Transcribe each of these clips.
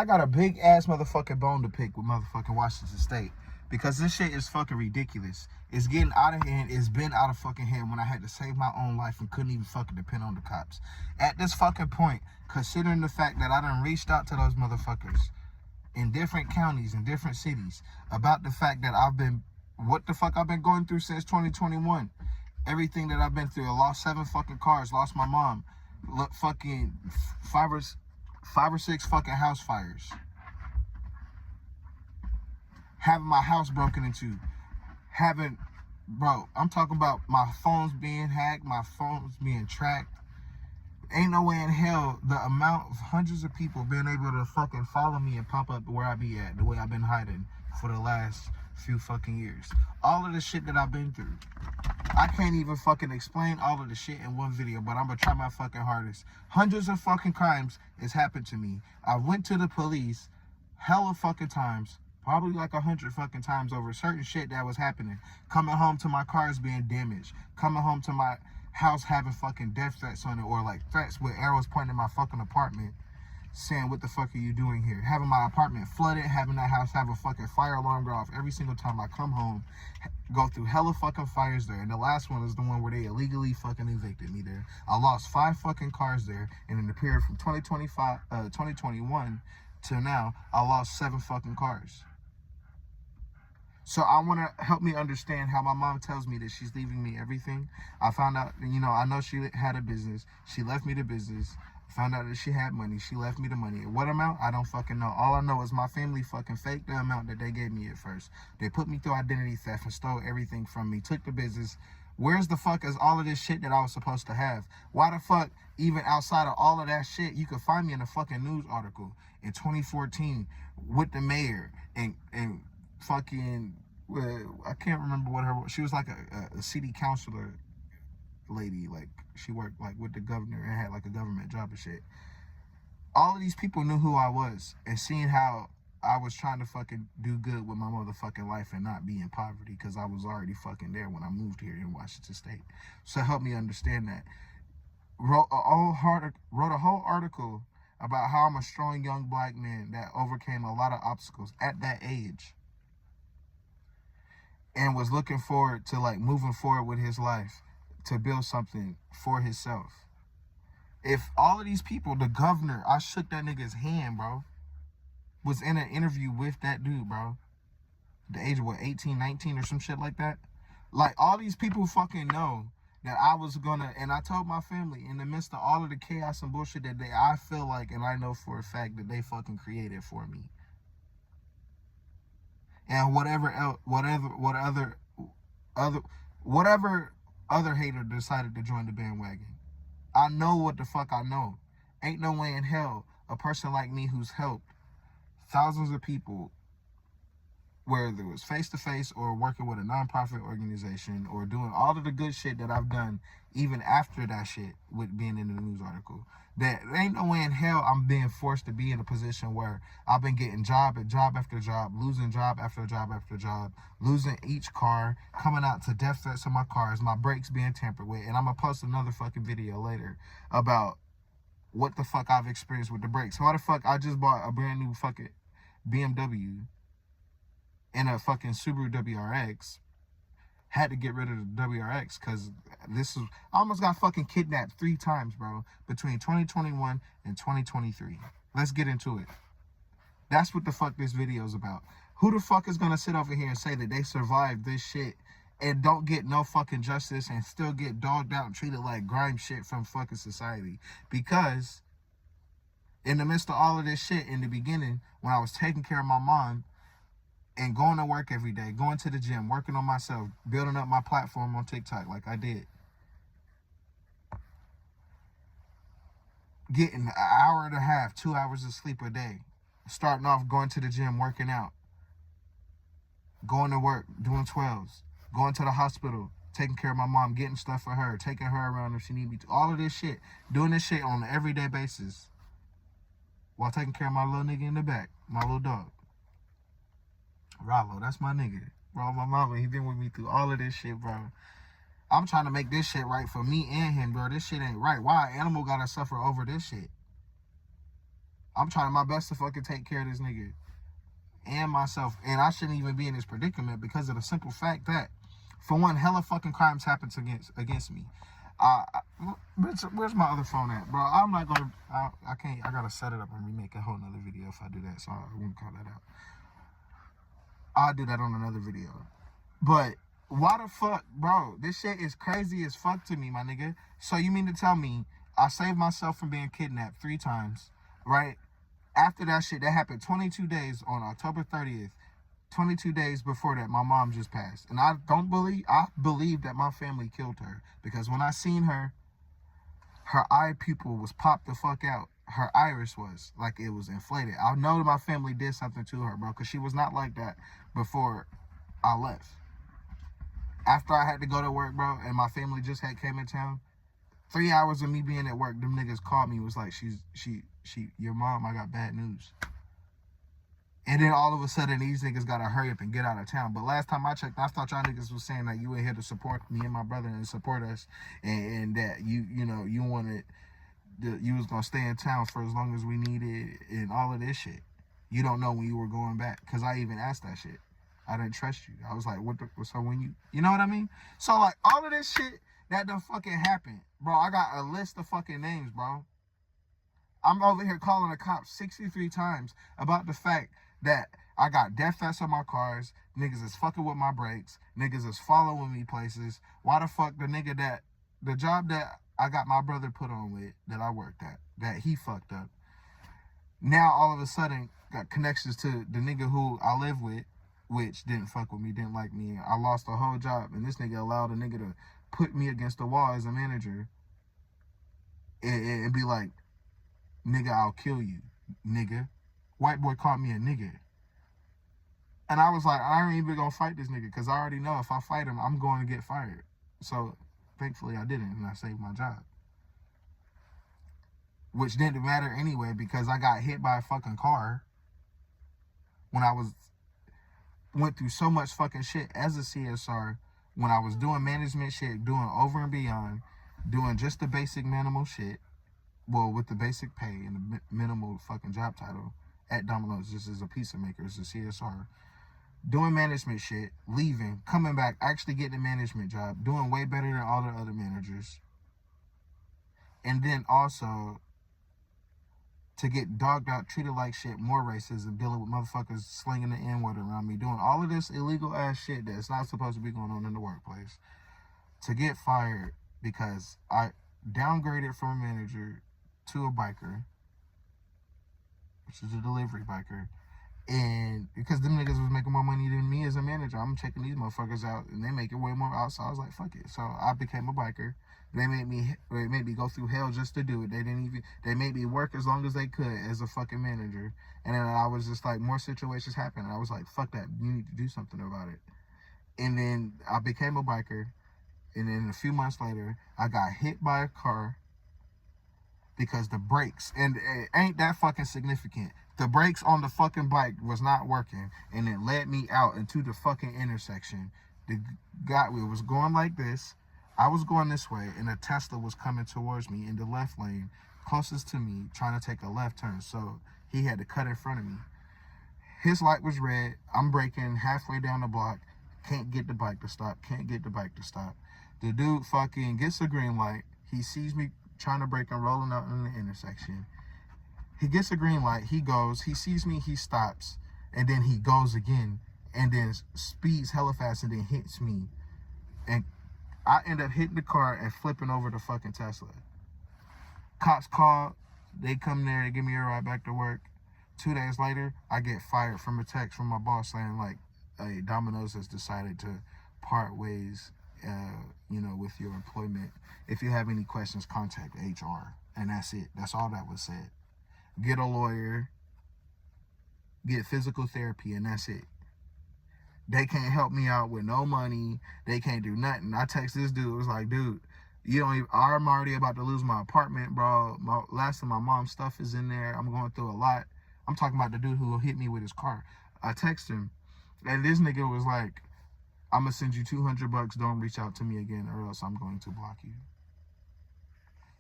I got a big ass motherfucking bone to pick with motherfucking Washington State. Because this shit is fucking ridiculous. It's getting out of hand. It's been out of fucking hand when I had to save my own life and couldn't even fucking depend on the cops. At this fucking point, considering the fact that I done reached out to those motherfuckers in different counties, in different cities, about the fact that what the fuck I've been going through since 2021. Everything that I've been through. I lost 7 fucking cars, lost my mom. Look, fucking five or six fucking house fires. Having my house broken into. Bro, I'm talking about my phones being hacked, my phones being tracked. Ain't no way in hell the amount of hundreds of people being able to fucking follow me and pop up where I be at, the way I've been hiding for the last few fucking years. All of the shit that I've been through. I can't even fucking explain all of the shit in one video, but I'm gonna try my fucking hardest. Hundreds of fucking crimes has happened to me. I went to the police hella fucking times, probably like 100 fucking times over certain shit that was happening. Coming home to my cars being damaged. Coming home to my house having fucking death threats on it, or like threats with arrows pointing at my fucking apartment saying, what the fuck are you doing here? Having my apartment flooded, having that house have a fucking fire alarm go off every single time I come home, go through hella fucking fires there. And the last one is the one where they illegally fucking evicted me there. I lost 5 fucking cars there, and in the period from 2021 to now, I lost 7 fucking cars. So I want to help me understand how my mom tells me that she's leaving me everything. I found out, I know she had a business. She left me the business. Found out that she had money. She left me the money. What amount? I don't fucking know. All I know is my family fucking faked the amount that they gave me at first. They put me through identity theft and stole everything from me. Took the business. Where's the fuck is all of this shit that I was supposed to have? Why the fuck, even outside of all of that shit, you could find me in a fucking news article in 2014 with the mayor and fucking, I can't remember she was like a city councilor lady, like she worked like with the governor and had like a government job and shit. All of these people knew who I was, and seeing how I was trying to fucking do good with my motherfucking life and not be in poverty, because I was already fucking there when I moved here in Washington State. So help me understand that. Wrote a whole article about how I'm a strong young black man that overcame a lot of obstacles at that age and was looking forward to like moving forward with his life to build something for himself. If all of these people, the governor, I shook that nigga's hand, bro, was in an interview with that dude, bro, the age of what, 18, 19 or some shit like that. Like, all these people fucking know that I was gonna, and I told my family in the midst of all of the chaos and bullshit that I feel like, and I know for a fact that they fucking created for me. And whatever other hater decided to join the bandwagon. I know what the fuck I know. Ain't no way in hell a person like me who's helped thousands of people, whether it was face-to-face or working with a nonprofit organization or doing all of the good shit that I've done even after that shit with being in the news article, that ain't no way in hell I'm being forced to be in a position where I've been getting job after job, losing job after job after job, losing each car, coming out to death threats on my cars, my brakes being tampered with. And I'm gonna post another fucking video later about what the fuck I've experienced with the brakes. Why the fuck I just bought a brand new fucking BMW and a fucking Subaru WRX, had to get rid of the WRX because I almost got fucking kidnapped 3 times, bro, between 2021 and 2023. Let's get into it. That's what the fuck this video is about. Who the fuck is gonna sit over here and say that they survived this shit and don't get no fucking justice and still get dogged out and treated like grime shit from fucking society? Because in the midst of all of this shit, in the beginning, when I was taking care of my mom and going to work every day, going to the gym, working on myself, building up my platform on TikTok like I did, getting an hour and a half, 2 hours of sleep a day, starting off going to the gym, working out, going to work, doing 12s, going to the hospital, taking care of my mom, getting stuff for her, taking her around if she need me to, all of this shit, doing this shit on an everyday basis while taking care of my little nigga in the back, my little dog. Rollo, that's my nigga. Bro, my mama, he been with me through all of this shit, bro. I'm trying to make this shit right for me and him, bro. This shit ain't right. Why an animal gotta suffer over this shit? I'm trying my best to fucking take care of this nigga and myself. And I shouldn't even be in this predicament because of the simple fact that, for one, hella fucking crimes happens against me. Where's my other phone at, bro? I'm not gonna. I can't. I gotta set it up and remake a whole nother video if I do that. So I won't call that out. I'll do that on another video. But why the fuck, bro? This shit is crazy as fuck to me, my nigga. So you mean to tell me I saved myself from being kidnapped 3 times, right? After that shit, that happened 22 days on October 30th. 22 days before that, my mom just passed. And I believe that my family killed her. Because when I seen her, her eye pupil was popped the fuck out. Her iris was, like it was inflated. I know that my family did something to her, bro, because she was not like that before I left. After I had to go to work, bro, and my family just had came in town, 3 hours of me being at work, them niggas called me, was like, your mom, I got bad news. And then all of a sudden, these niggas gotta hurry up and get out of town. But last time I checked, I thought y'all niggas was saying that you were here to support me and my brother and support us, and that you wanted, you was gonna stay in town for as long as we needed, and all of this shit. You don't know when you were going back, because I even asked that shit. I didn't trust you. I was like, so when you know what I mean? So like all of this shit that done fucking happened, bro. I got a list of fucking names, bro. I'm over here calling the cops 63 times about the fact that I got death threats on my cars. Niggas is fucking with my brakes. Niggas is following me places. Why the fuck the job that I got my brother put on with, that I worked at, that he fucked up, now all of a sudden got connections to the nigga who I live with, which didn't fuck with me, didn't like me. I lost the whole job, and this nigga allowed a nigga to put me against the wall as a manager and be like, nigga, I'll kill you, nigga. White boy called me a nigga. And I was like, I ain't even gonna fight this nigga, because I already know if I fight him, I'm going to get fired. So thankfully I didn't, and I saved my job. Which didn't matter anyway, because I got hit by a fucking car when I went through so much fucking shit as a CSR, when I was doing management shit, doing over and beyond, doing just the basic minimal shit, well, with the basic pay and the minimal fucking job title at Domino's, just as a pizza maker, as a CSR, doing management shit, leaving, coming back, actually getting a management job, doing way better than all the other managers, and then also to get dogged out, treated like shit, more racism, dealing with motherfuckers slinging the N-word around me, doing all of this illegal ass shit that's not supposed to be going on in the workplace, to get fired because I downgraded from a manager to a biker, which is a delivery biker, and because them niggas was making more money than me as a manager, I'm checking these motherfuckers out, and they make it way more out, so I was like, fuck it. So I became a biker. They made me go through hell just to do it. They made me work as long as they could as a fucking manager. And then I was just like, more situations happened. And I was like, fuck that. You need to do something about it. And then I became a biker. And then a few months later, I got hit by a car because the brakes, and it ain't that fucking significant, the brakes on the fucking bike was not working. And it led me out into the fucking intersection. The guy, it was going like this. I was going this way, and a Tesla was coming towards me in the left lane, closest to me, trying to take a left turn. So he had to cut in front of me. His light was red. I'm braking halfway down the block. Can't get the bike to stop. Can't get the bike to stop. The dude fucking gets a green light. He sees me trying to brake and rolling out in the intersection. He gets a green light. He goes. He sees me. He stops. And then he goes again. And then speeds hella fast and then hits me. And I end up hitting the car and flipping over the fucking Tesla. Cops call. They come there. They give me a ride back to work. 2 days later, I get fired from a text from my boss saying, like, hey, Domino's has decided to part ways, with your employment. If you have any questions, contact HR. And that's it. That's all that was said. Get a lawyer. Get physical therapy, and that's it. They can't help me out with no money. They can't do nothing. I text this dude. It was like, dude, I'm already about to lose my apartment, bro. Last of my mom's stuff is in there. I'm going through a lot. I'm talking about the dude who hit me with his car. I text him, and this nigga was like, I'm going to send you $200. Don't reach out to me again, or else I'm going to block you.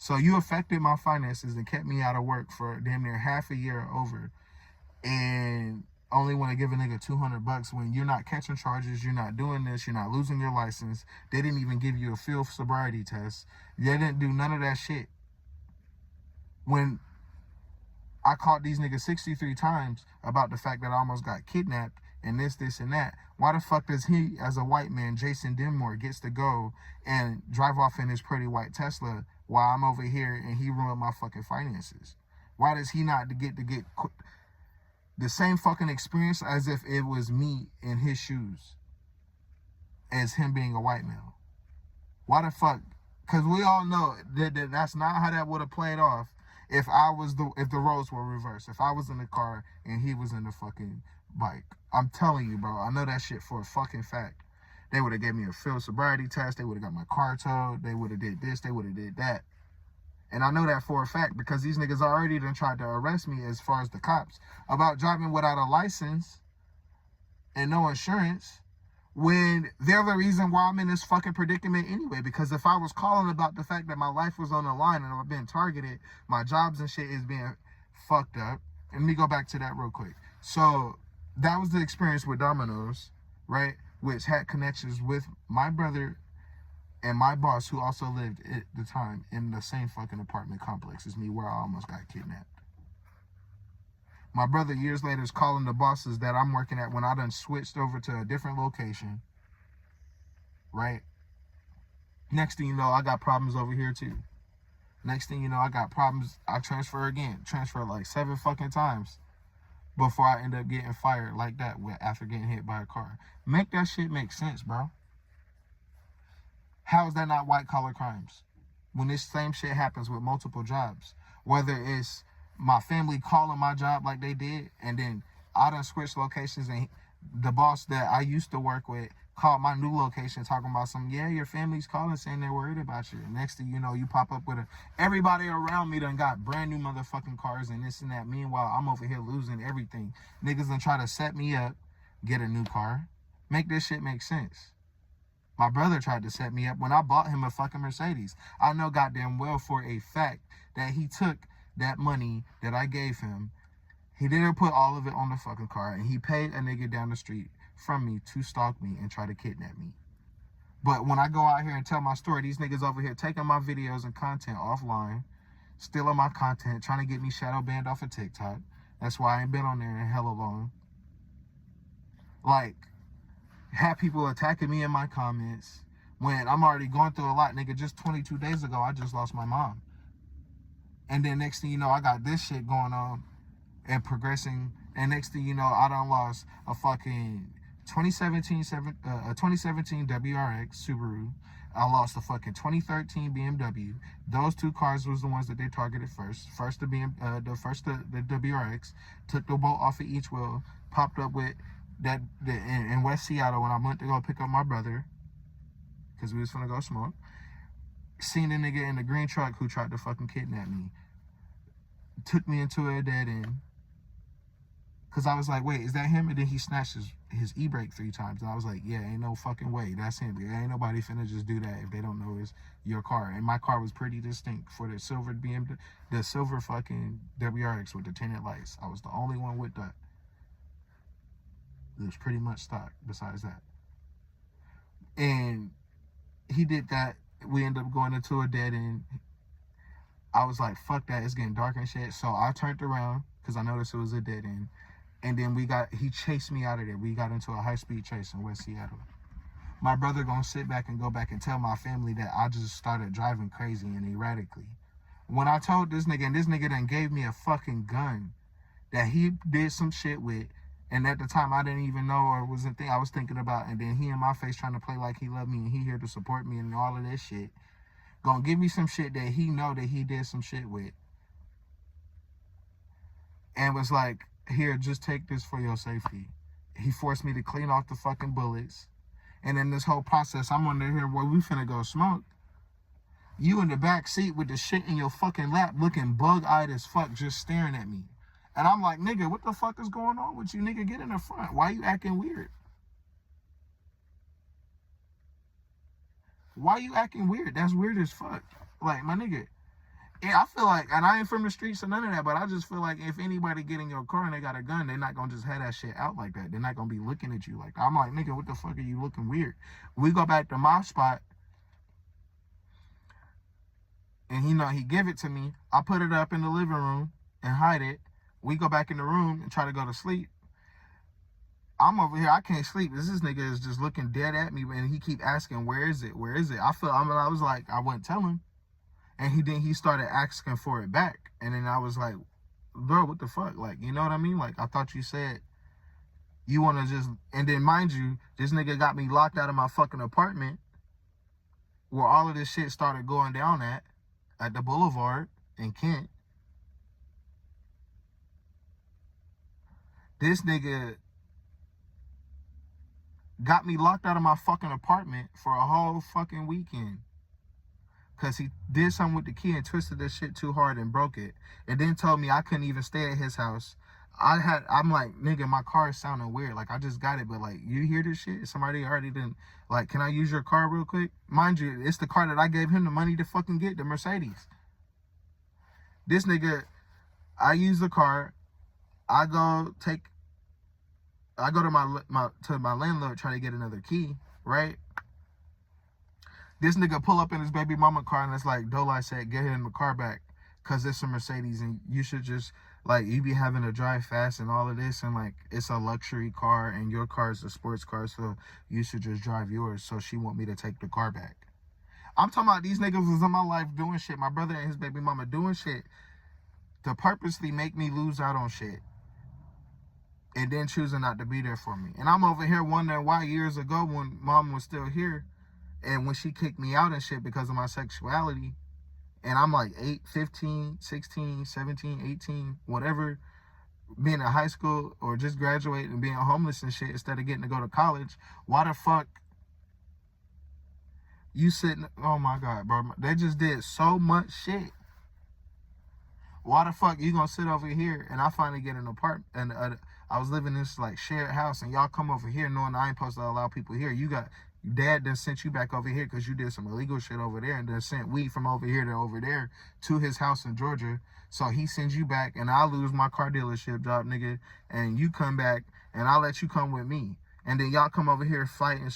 So you affected my finances and kept me out of work for damn near half a year or over, and only want to give a nigga $200 when you're not catching charges, you're not doing this, you're not losing your license. They didn't even give you a field sobriety test. They didn't do none of that shit. When I caught these niggas 63 times about the fact that I almost got kidnapped and this, and that, why the fuck does he, as a white man, Jason Denmore, gets to go and drive off in his pretty white Tesla while I'm over here and he ruined my fucking finances? Why does he not get the same fucking experience as if it was me in his shoes as him being a white male? Why the fuck? Because we all know that that's not how that would have played off if the roles were reversed. If I was in the car and he was in the fucking bike. I'm telling you, bro, I know that shit for a fucking fact. They would have gave me a field sobriety test. They would have got my car towed. They would have did this. They would have did that. And I know that for a fact because these niggas already done tried to arrest me, as far as the cops, about driving without a license and no insurance, when they're the reason why I'm in this fucking predicament anyway. Because if I was calling about the fact that my life was on the line and I've been targeted, my jobs and shit is being fucked up. And let me go back to that real quick. So that was the experience with Domino's, right? Which had connections with my brother and my boss, who also lived at the time in the same fucking apartment complex as me, where I almost got kidnapped. My brother years later is calling the bosses that I'm working at when I done switched over to a different location, right? Next thing you know, I got problems over here too. Next thing you know, I got problems. I transfer like 7 fucking times before I end up getting fired like that after getting hit by a car. Make that shit make sense, bro. How is that not white collar crimes? When this same shit happens with multiple jobs, whether it's my family calling my job like they did, and then I done switched locations and the boss that I used to work with called my new location talking about your family's calling saying they're worried about you. And next thing you know, you pop up with everybody around me done got brand new motherfucking cars and this and that. Meanwhile, I'm over here losing everything. Niggas done try to set me up, get a new car. Make this shit make sense. My brother tried to set me up when I bought him a fucking Mercedes. I know goddamn well for a fact that he took that money that I gave him. He didn't put all of it on the fucking car, and he paid a nigga down the street from me to stalk me and try to kidnap me. But when I go out here and tell my story, these niggas over here taking my videos and content offline, stealing my content, trying to get me shadow banned off of TikTok. That's why I ain't been on there in hella long. Like, have people attacking me in my comments when I'm already going through a lot. Nigga, just 22 days ago, I just lost my mom. And then next thing you know, I got this shit going on and progressing. And next thing you know, I done lost a fucking 2017 WRX Subaru. I lost a fucking 2013 BMW. Those two cars was the ones that they targeted first. First the WRX, took the bolt off of each wheel, popped up with that in West Seattle when I went to go pick up my brother, because we was finna go smoke. Seen a nigga in the green truck who tried to fucking kidnap me. Took me into a dead end. Because I was like, wait, is that him? And then he snatched his e-brake 3 times. And I was like, yeah, ain't no fucking way. That's him. Ain't nobody finna just do that if they don't know it's your car. And my car was pretty distinct for the silver BMW, the silver fucking WRX with the tinted lights. I was the only one with that. It was pretty much stock besides that. And he did that. We ended up going into a dead end. I was like, fuck that. It's getting dark and shit. So I turned around because I noticed it was a dead end. And then he chased me out of there. We got into a high-speed chase in West Seattle. My brother gonna sit back and go back and tell my family that I just started driving crazy and erratically. When I told this nigga, and this nigga done gave me a fucking gun that he did some shit with, and at the time I didn't even know or wasn't think I was thinking about, and then he in my face trying to play like he loved me and he here to support me and all of this shit. Gonna give me some shit that he know that he did some shit with. And was like, here, just take this for your safety. He forced me to clean off the fucking bullets. And in this whole process, I'm under here where we finna go smoke. You in the back seat with the shit in your fucking lap looking bug-eyed as fuck, just staring at me. And I'm like, nigga, what the fuck is going on with you, nigga? Get in the front. Why you acting weird? Why you acting weird? That's weird as fuck. Like, my nigga, Yeah, I feel like, and I ain't from the streets or none of that, but I just feel like if anybody get in your car and they got a gun, they're not gonna just have that shit out like that. They're not gonna be looking at you like that. I'm like, nigga, what the fuck are you looking weird? We go back to my spot, and he give it to me. I put it up in the living room and hide it. We go back in the room and try to go to sleep. I'm over here. I can't sleep. This nigga is just looking dead at me, and he keep asking, "Where is it? Where is it?" I was like, I wouldn't tell him, and he started asking for it back, and then I was like, "Bro, what the fuck? Like, you know what I mean? Like, I thought you said you want to just." And then, mind you, this nigga got me locked out of my fucking apartment, where all of this shit started going down at the Boulevard in Kent. This nigga got me locked out of my fucking apartment for a whole fucking weekend. Because he did something with the key and twisted this shit too hard and broke it. And then told me I couldn't even stay at his house. I'm like, nigga, my car is sounding weird. Like, I just got it, but like, you hear this shit? Somebody already didn't, like, can I use your car real quick? Mind you, it's the car that I gave him the money to fucking get, the Mercedes. This nigga, I use the car. I go to my landlord, try to get another key, right? This nigga pull up in his baby mama car, and it's like, Dolai said, get him the car back, because it's a Mercedes, and you should just, like, you be having to drive fast and all of this, and, like, it's a luxury car, and your car is a sports car, so you should just drive yours. So she want me to take the car back. I'm talking about these niggas was in my life doing shit, my brother and his baby mama doing shit to purposely make me lose out on shit, and then choosing not to be there for me. And I'm over here wondering why years ago, when mom was still here, and when she kicked me out and shit because of my sexuality, and I'm like 8, 15, 16, 17, 18, whatever, being in high school or just graduating and being homeless and shit instead of getting to go to college, why the fuck you sitting, oh my God, bro, they just did so much shit. Why the fuck you gonna sit over here and I finally get an apartment, and I was living in this like shared house, and y'all come over here knowing I ain't supposed to allow people here. Dad then sent you back over here because you did some illegal shit over there, and then sent weed from over here to over there to his house in Georgia. So he sends you back, and I lose my car dealership job, nigga, and you come back, and I'll let you come with me. And then y'all come over here fighting,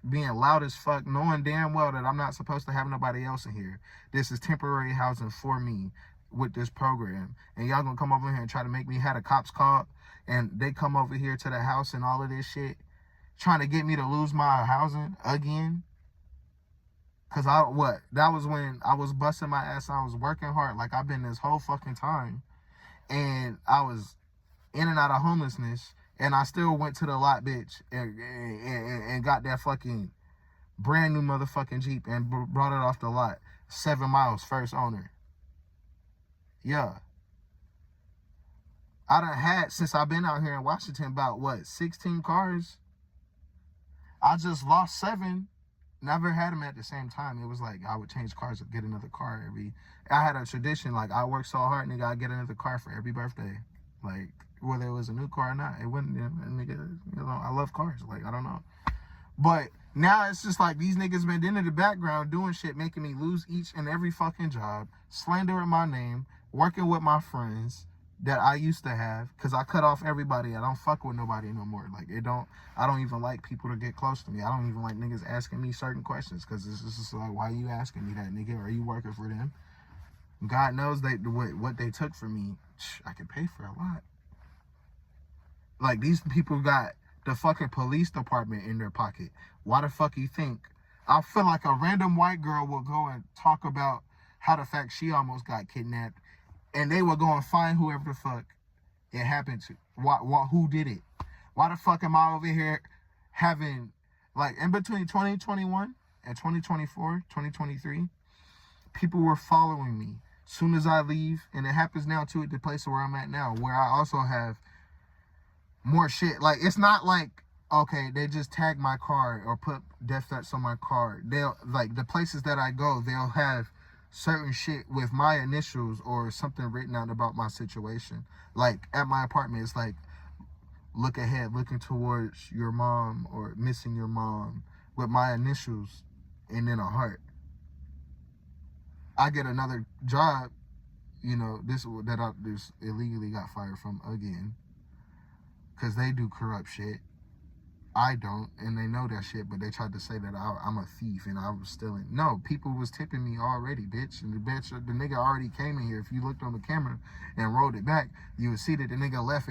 being loud as fuck, knowing damn well that I'm not supposed to have nobody else in here. This is temporary housing for me with this program. And y'all gonna come over here and try to make me have the cops called, and they come over here to the house and all of this shit, trying to get me to lose my housing again. Cause that was when I was busting my ass. I was working hard like I've been this whole fucking time. And I was in and out of homelessness. And I still went to the lot, bitch, and got that fucking brand new motherfucking Jeep and brought it off the lot. 7 miles, first owner. Yeah. I done had, since I've been out here in Washington, about 16 cars? I just lost 7. Never had them at the same time. It was like I would change cars and get another car I had a tradition, like I worked so hard, nigga, I'd get another car for every birthday. Like, whether it was a new car or not, it wouldn't, nigga, I love cars. Like, I don't know. But now it's just like these niggas been in the background doing shit, making me lose each and every fucking job, slandering my name, working with my friends that I used to have, because I cut off everybody. I don't fuck with nobody no more. Like, I don't even like people to get close to me. I don't even like niggas asking me certain questions, because it's just like, why are you asking me that, nigga? Are you working for them? God knows what they took from me. I could pay for a lot. Like, these people got the fucking police department in their pocket. Why the fuck you think? I feel like a random white girl will go and talk about how the fact she almost got kidnapped, and they will go and find whoever the fuck it happened to. Who did it? Why the fuck am I over here having, like, in between 2021 and 2024, 2023, people were following me. Soon as I leave, and it happens now too at the place where I'm at now, where I also have more shit. Like, it's not like, okay, they just tag my car or put death threats on my car. They'll, like, the places that I go, they'll have certain shit with my initials or something written out about my situation. Like, at my apartment, it's like, look ahead, looking towards your mom, or missing your mom, with my initials and then a heart. I get another job, you know, this illegally got fired from again, because they do corrupt shit. I don't, and they know that shit, but they tried to say that I'm a thief and I was stealing. No, people was tipping me already, bitch. And the nigga already came in here. If you looked on the camera and rolled it back, you would see that the nigga left.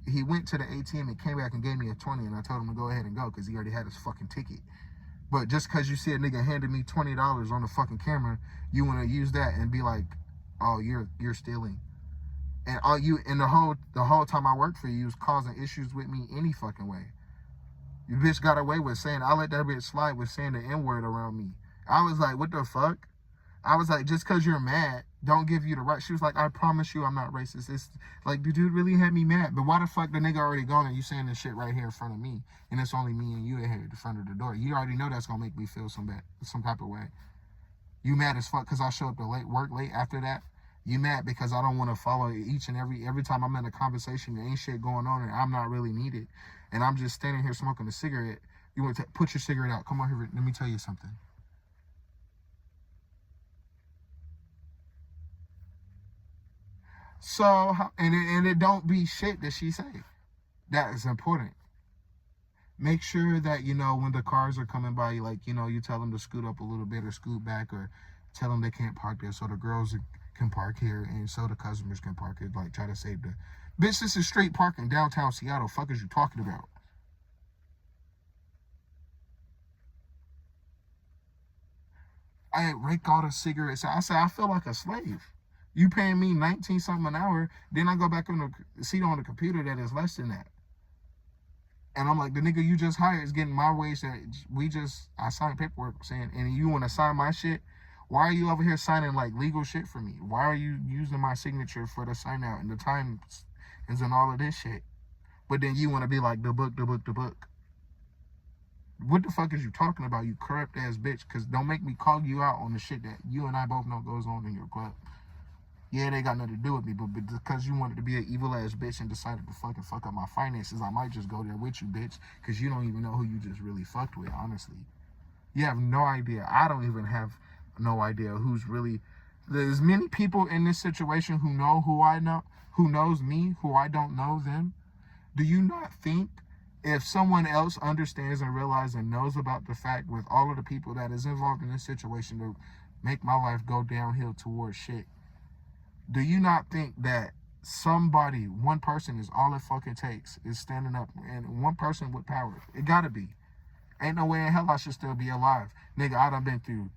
He went to the ATM and came back and gave me a 20, and I told him to go ahead and go because he already had his fucking ticket. But just because you see a nigga handed me $20 on the fucking camera, you want to use that and be like, oh, you're stealing. And the whole time I worked for you, you was causing issues with me any fucking way. You bitch got away with saying, I let that bitch slide with saying the N-word around me. I was like, what the fuck? I was like, just because you're mad, don't give you the right. She was like, I promise you I'm not racist. It's like, the dude really had me mad. But why the fuck the nigga already gone and you saying this shit right here in front of me? And it's only me and you in here at the front of the door. You already know that's going to make me feel some type of way. You mad as fuck because I show up to work late after that? You mad because I don't want to follow each and every time I'm in a conversation, there ain't shit going on and I'm not really needed. And I'm just standing here smoking a cigarette. You want to put your cigarette out. Come on here. Let me tell you something. So, and it don't be shit that she say. That is important. Make sure that, you know, when the cars are coming by, like, you know, you tell them to scoot up a little bit or scoot back, or tell them they can't park there so the girls can park here and so the customers can park it. Like, try to save the... Bitch, this is straight parking downtown Seattle. Fuck is you talking about? I rake all the cigarettes. I said, I feel like a slave. You paying me 19 something an hour, then I go back on the seat on the computer that is less than that. And I'm like, the nigga you just hired is getting my wage that I signed paperwork saying, and you want to sign my shit? Why are you over here signing like legal shit for me? Why are you using my signature for the sign out and the times and all of this shit? But then you want to be like, the book. What the fuck is you talking about, you corrupt ass bitch? Because don't make me call you out on the shit that you and I both know goes on in your club. Yeah, they got nothing to do with me, but because you wanted to be an evil ass bitch and decided to fucking fuck up my finances, I might just go there with you, bitch, because you don't even know who you just really fucked with, honestly. You have no idea. I don't even have no idea who's really... There's many people in this situation who know who I know, who knows me, who I don't know them. Do you not think if someone else understands and realizes and knows about the fact with all of the people that is involved in this situation to make my life go downhill towards shit, do you not think that somebody, one person is all it fucking takes, is standing up, and one person with power? It gotta be. Ain't no way in hell I should still be alive. Nigga, I done been through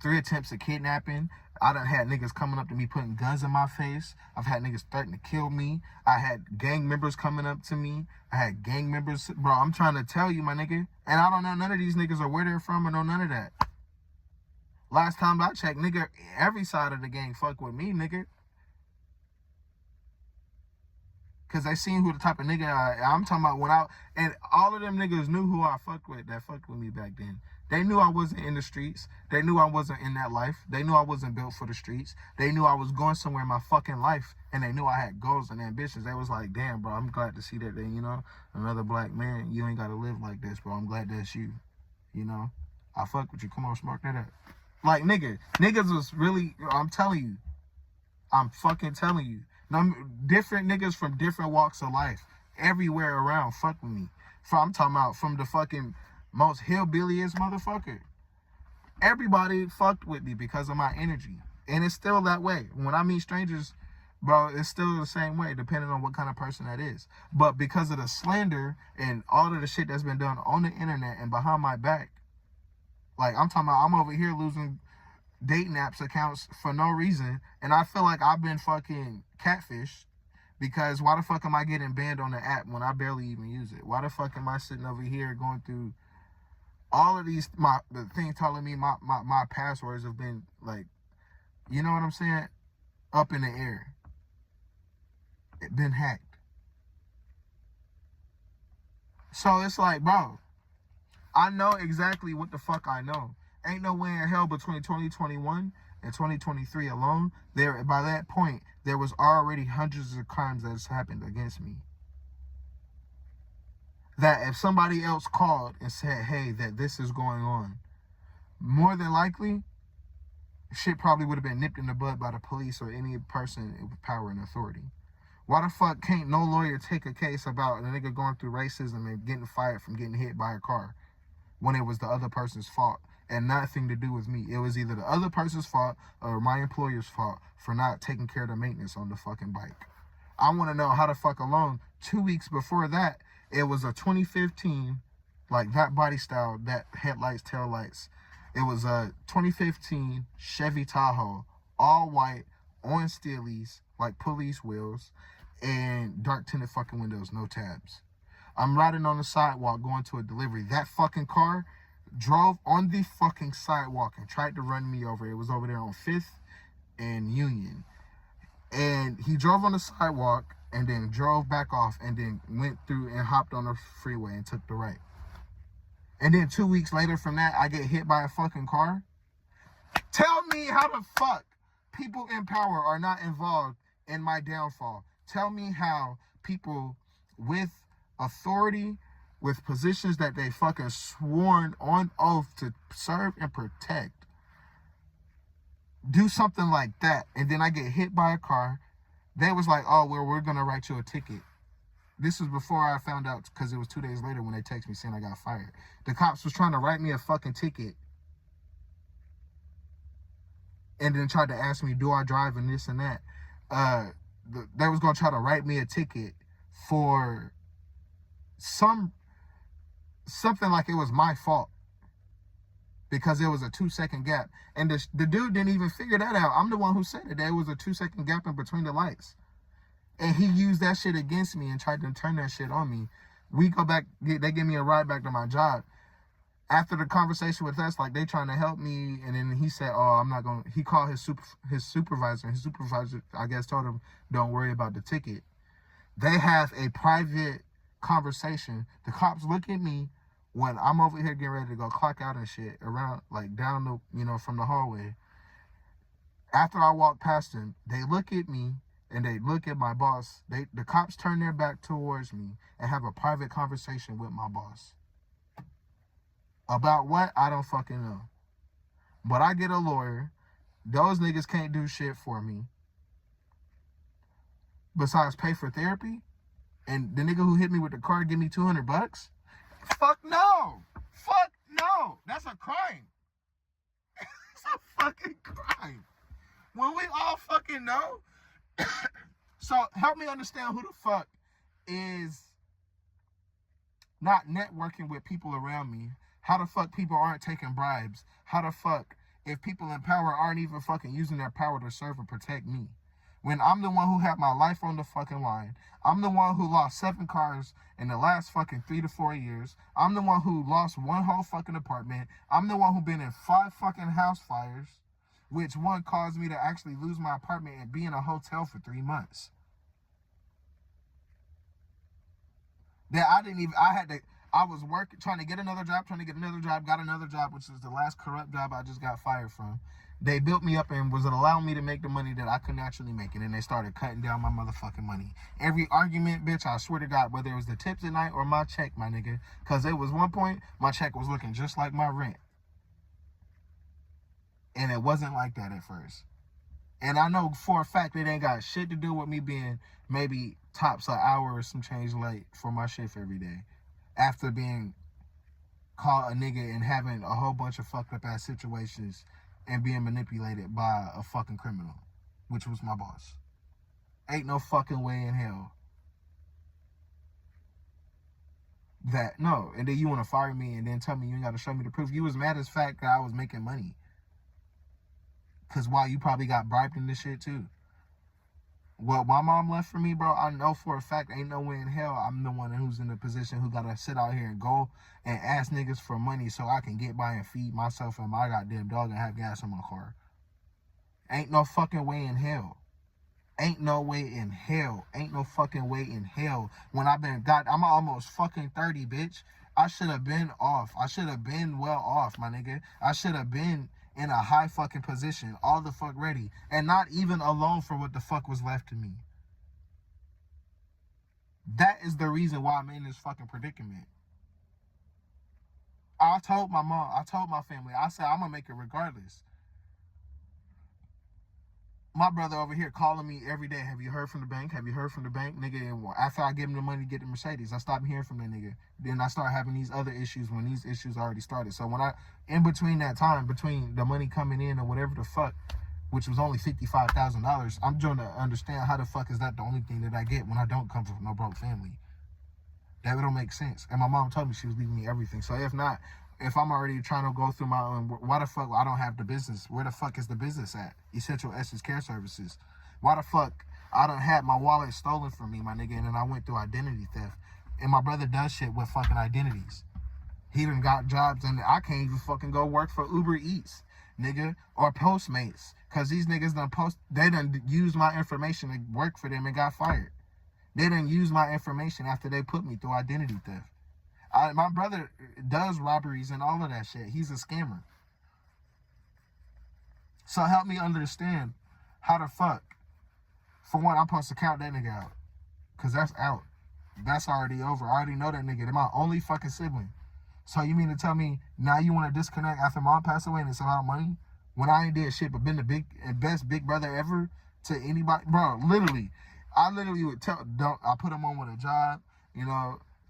3 attempts at kidnapping. I done had niggas coming up to me putting guns in my face. I've had niggas threatening to kill me. I had gang members coming up to me. I had gang members... Bro, I'm trying to tell you, my nigga. And I don't know none of these niggas or where they're from or know none of that. Last time I checked, nigga, every side of the gang fuck with me, nigga. Because they seen who the type of nigga I'm talking about. And all of them niggas knew who I fucked with that fucked with me back then. They knew I wasn't in the streets. They knew I wasn't in that life. They knew I wasn't built for the streets. They knew I was going somewhere in my fucking life. And they knew I had goals and ambitions. They was like, damn, bro, I'm glad to see that, you know, another black man, you ain't got to live like this, bro. I'm glad that's you, you know. I fuck with you. Come on, smoke that up. Like, niggas was really, I'm telling you. I'm fucking telling you. Different niggas from different walks of life, everywhere around, fuck with me. I'm talking about from the fucking most hillbilliest motherfucker. Everybody fucked with me because of my energy. And it's still that way. When I meet strangers, bro, it's still the same way, depending on what kind of person that is. But because of the slander and all of the shit that's been done on the internet and behind my back, like, I'm talking about, I'm over here losing dating apps accounts for no reason, and I feel like I've been fucking catfished, because why the fuck am I getting banned on the app when I barely even use it? Why the fuck am I sitting over here going through all of these, the things telling me my passwords have been, like, you know what I'm saying, up in the air. It been hacked. So it's like, bro, I know exactly what the fuck I know. Ain't no way in hell between 2021 and 2023 alone, by that point, there was already hundreds of crimes that has happened against me. That if somebody else called and said, hey, that this is going on, more than likely, shit probably would have been nipped in the bud by the police or any person with power and authority. Why the fuck can't no lawyer take a case about a nigga going through racism and getting fired from getting hit by a car when it was the other person's fault and nothing to do with me? It was either the other person's fault or my employer's fault for not taking care of the maintenance on the fucking bike. I want to know how the fuck alone 2 weeks before that, it was a 2015, like that body style, that headlights, tail lights. It was a 2015 Chevy Tahoe, all white, on steelies, like police wheels, and dark tinted fucking windows, no tabs. I'm riding on the sidewalk going to a delivery. That fucking car drove on the fucking sidewalk and tried to run me over. It was over there on 5th and Union. And he drove on the sidewalk and then drove back off and then went through and hopped on the freeway and took the right. And then 2 weeks later from that, I get hit by a fucking car. Tell me how the fuck people in power are not involved in my downfall. Tell me how people with authority, with positions that they fucking sworn on oath to serve and protect, do something like that. And then I get hit by a car. They was like, oh, well, we're going to write you a ticket. This was before I found out, because it was 2 days later when they texted me saying I got fired. The cops was trying to write me a fucking ticket and then tried to ask me, do I drive and this and that. They was going to try to write me a ticket for something like it was my fault because it was a 2-second gap. And the dude didn't even figure that out. I'm the one who said it. There was a 2-second gap in between the lights. And he used that shit against me and tried to turn that shit on me. We go back, they give me a ride back to my job. After the conversation with us, like, they trying to help me, and then he said, oh, I'm not going to, he called his supervisor, and his supervisor, I guess, told him, don't worry about the ticket. They have a private conversation. The cops look at me when I'm over here getting ready to go clock out and shit, around, like, down the, from the hallway. After I walk past them, they look at me, and they look at my boss. The cops turn their back towards me and have a private conversation with my boss. About what? I don't fucking know. But I get a lawyer. Those niggas can't do shit for me besides pay for therapy. And the nigga who hit me with the car give me $200? Fuck no. Fuck no. That's a crime. It's a fucking crime. When we all fucking know. So help me understand who the fuck is not networking with people around me. How the fuck people aren't taking bribes? How the fuck, if people in power aren't even fucking using their power to serve and protect me? When I'm the one who had my life on the fucking line. I'm the one who lost 7 cars in the last fucking 3 to 4 years. I'm the one who lost 1 whole fucking apartment. I'm the one who been in 5 fucking house fires, which one caused me to actually lose my apartment and be in a hotel for 3 months. That I was working, trying to get another job, got another job, which is the last corrupt job I just got fired from. They built me up and was allowing me to make the money that I couldn't actually make it, and they started cutting down my motherfucking money. Every argument, bitch, I swear to God, whether it was the tips at night or my check, my nigga, because it was one point, my check was looking just like my rent. And it wasn't like that at first. And I know for a fact it ain't got shit to do with me being maybe tops an hour or some change late for my shift every day. After being called a nigga and having a whole bunch of fucked up ass situations and being manipulated by a fucking criminal, which was my boss. Ain't no fucking way in hell that, no. And then you want to fire me and then tell me you ain't got to show me the proof. You was mad as fact that I was making money. Because why, you probably got bribed in this shit too. What my mom left for me, bro, I know for a fact ain't no way in hell I'm the one who's in the position who gotta sit out here and go and ask niggas for money so I can get by and feed myself and my goddamn dog and have gas in my car. Ain't no fucking way in hell. Ain't no way in hell. Ain't no fucking way in hell. When I'm almost fucking 30, bitch. I should have been off. I should have been well off, my nigga. I should have been in a high fucking position, all the fuck ready, and not even alone for what the fuck was left to me. That is the reason why I'm in this fucking predicament. I told my mom, I told my family, I said I'm gonna make it regardless. My brother over here calling me every day. Have you heard from the bank? Have you heard from the bank? Nigga, and after I give him the money to get the Mercedes, I stopped hearing from that nigga. Then I start having these other issues when these issues already started. So when in between that time, between the money coming in or whatever the fuck, which was only $55,000, I'm trying to understand how the fuck is that the only thing that I get when I don't come from no broke family. That don't make sense. And my mom told me she was leaving me everything. So if not, if I'm already trying to go through my own, why the fuck I don't have the business? Where the fuck is the business at? Essential Essence Care Services. Why the fuck I don't have my wallet stolen from me, my nigga, and then I went through identity theft. And my brother does shit with fucking identities. He even got jobs, and I can't even fucking go work for Uber Eats, nigga, or Postmates. Because these niggas they done used my information to work for them and got fired. They didn't use my information after they put me through identity theft. My brother does robberies and all of that shit. He's a scammer. So help me understand how the fuck, for one, I'm supposed to count that nigga out. Because that's out. That's already over. I already know that nigga. They're my only fucking sibling. So you mean to tell me now you want to disconnect after mom passed away and it's about money? When I ain't did shit but been the best big brother ever to anybody? Bro, literally. I literally would I put him on with a job,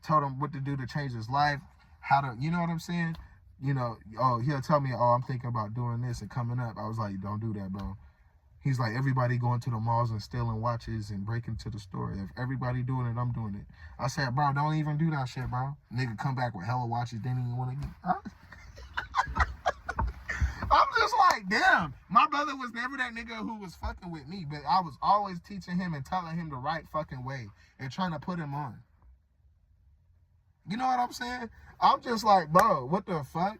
told him what to do to change his life, how to, you know what I'm saying? He'll tell me, I'm thinking about doing this and coming up. I was like, don't do that, bro. He's like, everybody going to the malls and stealing watches and breaking to the store. If everybody doing it, I'm doing it. I said, bro, don't even do that shit, bro. Nigga come back with hella watches, didn't even want to get. I'm just like, damn. My brother was never that nigga who was fucking with me, but I was always teaching him and telling him the right fucking way and trying to put him on. You know what I'm saying? I'm just like, bro, what the fuck?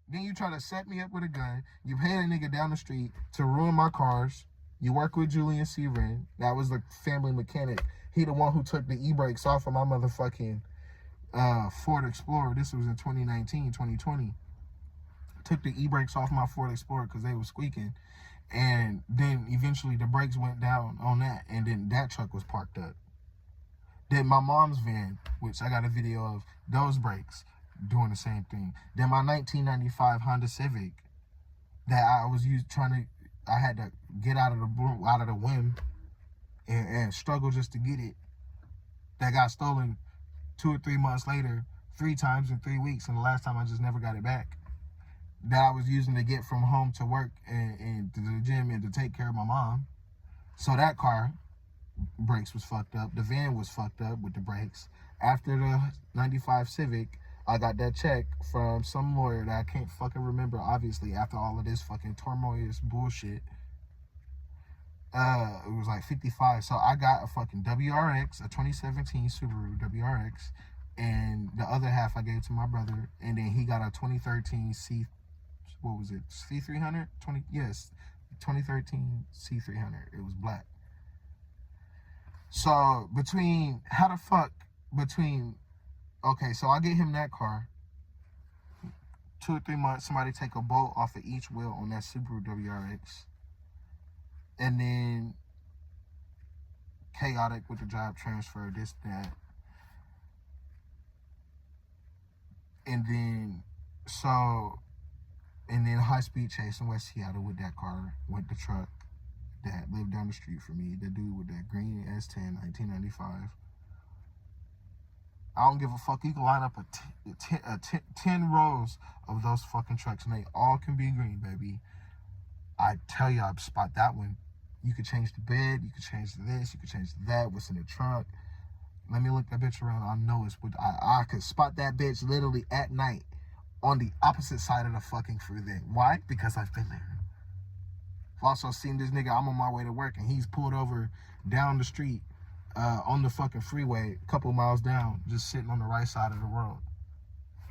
Then you try to set me up with a gun. You pay a nigga down the street to ruin my cars. You work with Julian C. Wren. That was the family mechanic. He the one who took the e-brakes off of my motherfucking Ford Explorer. This was in 2019, 2020. Took the e-brakes off my Ford Explorer because they were squeaking. And then eventually the brakes went down on that. And then that truck was parked up. Then my mom's van, which I got a video of those brakes doing the same thing. Then my 1995 Honda Civic that I was I had to get out of the whim and struggle just to get it. That got stolen 2 or 3 months later, 3 times in 3 weeks. And the last time I just never got it back. That I was using to get from home to work and to the gym and to take care of my mom. So that car, brakes was fucked up. The van was fucked up with the brakes. After the 95 Civic, I got that check from some lawyer that I can't fucking remember, obviously, after all of this fucking turmoilous bullshit. It was like 55. So I got a fucking WRX, a 2017 Subaru WRX, and the other half I gave to my brother, and then he got a 2013 C300? 2013 C300. It was black. So okay, so I get him that car. 2 or 3 months, somebody take a bolt off of each wheel on that Subaru WRX. And then chaotic with the job transfer, this, that. And then high-speed chase in West Seattle with that car, with the truck that lived down the street from me, the dude with that green S10, 1995. I don't give a fuck. You can line up 10 rows of those fucking trucks, and they all can be green, baby. I tell you, I'd spot that one. You could change the bed, you could change this, you could change that, what's in the trunk. Let me look that bitch around. I know it's what I could spot that bitch literally at night on the opposite side of the fucking freeway. Why? Because I've been there. I've also seen this nigga, I'm on my way to work, and he's pulled over down the street on the fucking freeway, a couple miles down, just sitting on the right side of the road.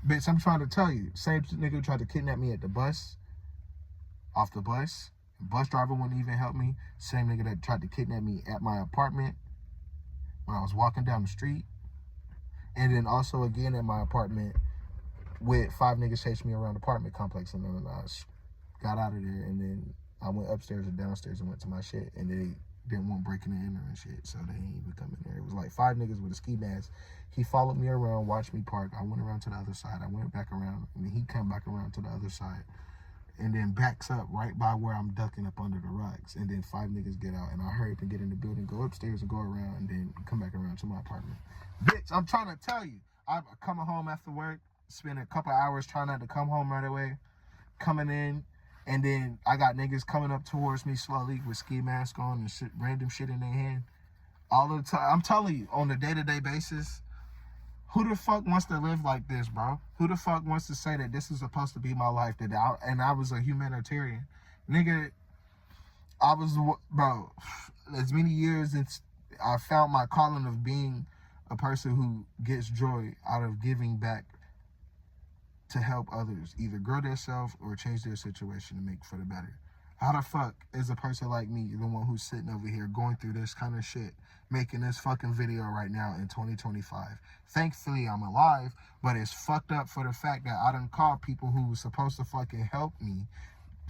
Bitch, I'm trying to tell you, same nigga who tried to kidnap me at the bus, off the bus. Bus driver wouldn't even help me. Same nigga that tried to kidnap me at my apartment when I was walking down the street. And then also again at my apartment with 5 niggas chasing me around the apartment complex, and then I got out of there, and then I went upstairs and downstairs and went to my shit, and they didn't want breaking and entering and shit, so they ain't even come in there. It was like 5 niggas with a ski mask. He followed me around, watched me park. I went around to the other side. I went back around, and he came back around to the other side. and then backs up right by where I'm ducking up under the rugs. And then 5 niggas get out, and I hurry up and get in the building, go upstairs and go around, and then come back around to my apartment. Bitch, I'm trying to tell you, I'm coming home after work, spend a couple hours trying not to come home right away, coming in, and then I got niggas coming up towards me slowly with ski mask on and shit, random shit in their hand. All the time, I'm telling you, on a day-to-day basis, who the fuck wants to live like this, bro? Who the fuck wants to say that this is supposed to be my life, and I was a humanitarian? Nigga, bro, as many years I found my calling of being a person who gets joy out of giving back to help others, either grow themselves or change their situation to make for the better. How the fuck is a person like me, the one who's sitting over here going through this kind of shit, making this fucking video right now in 2025? Thankfully, I'm alive, but it's fucked up for the fact that I done called people who were supposed to fucking help me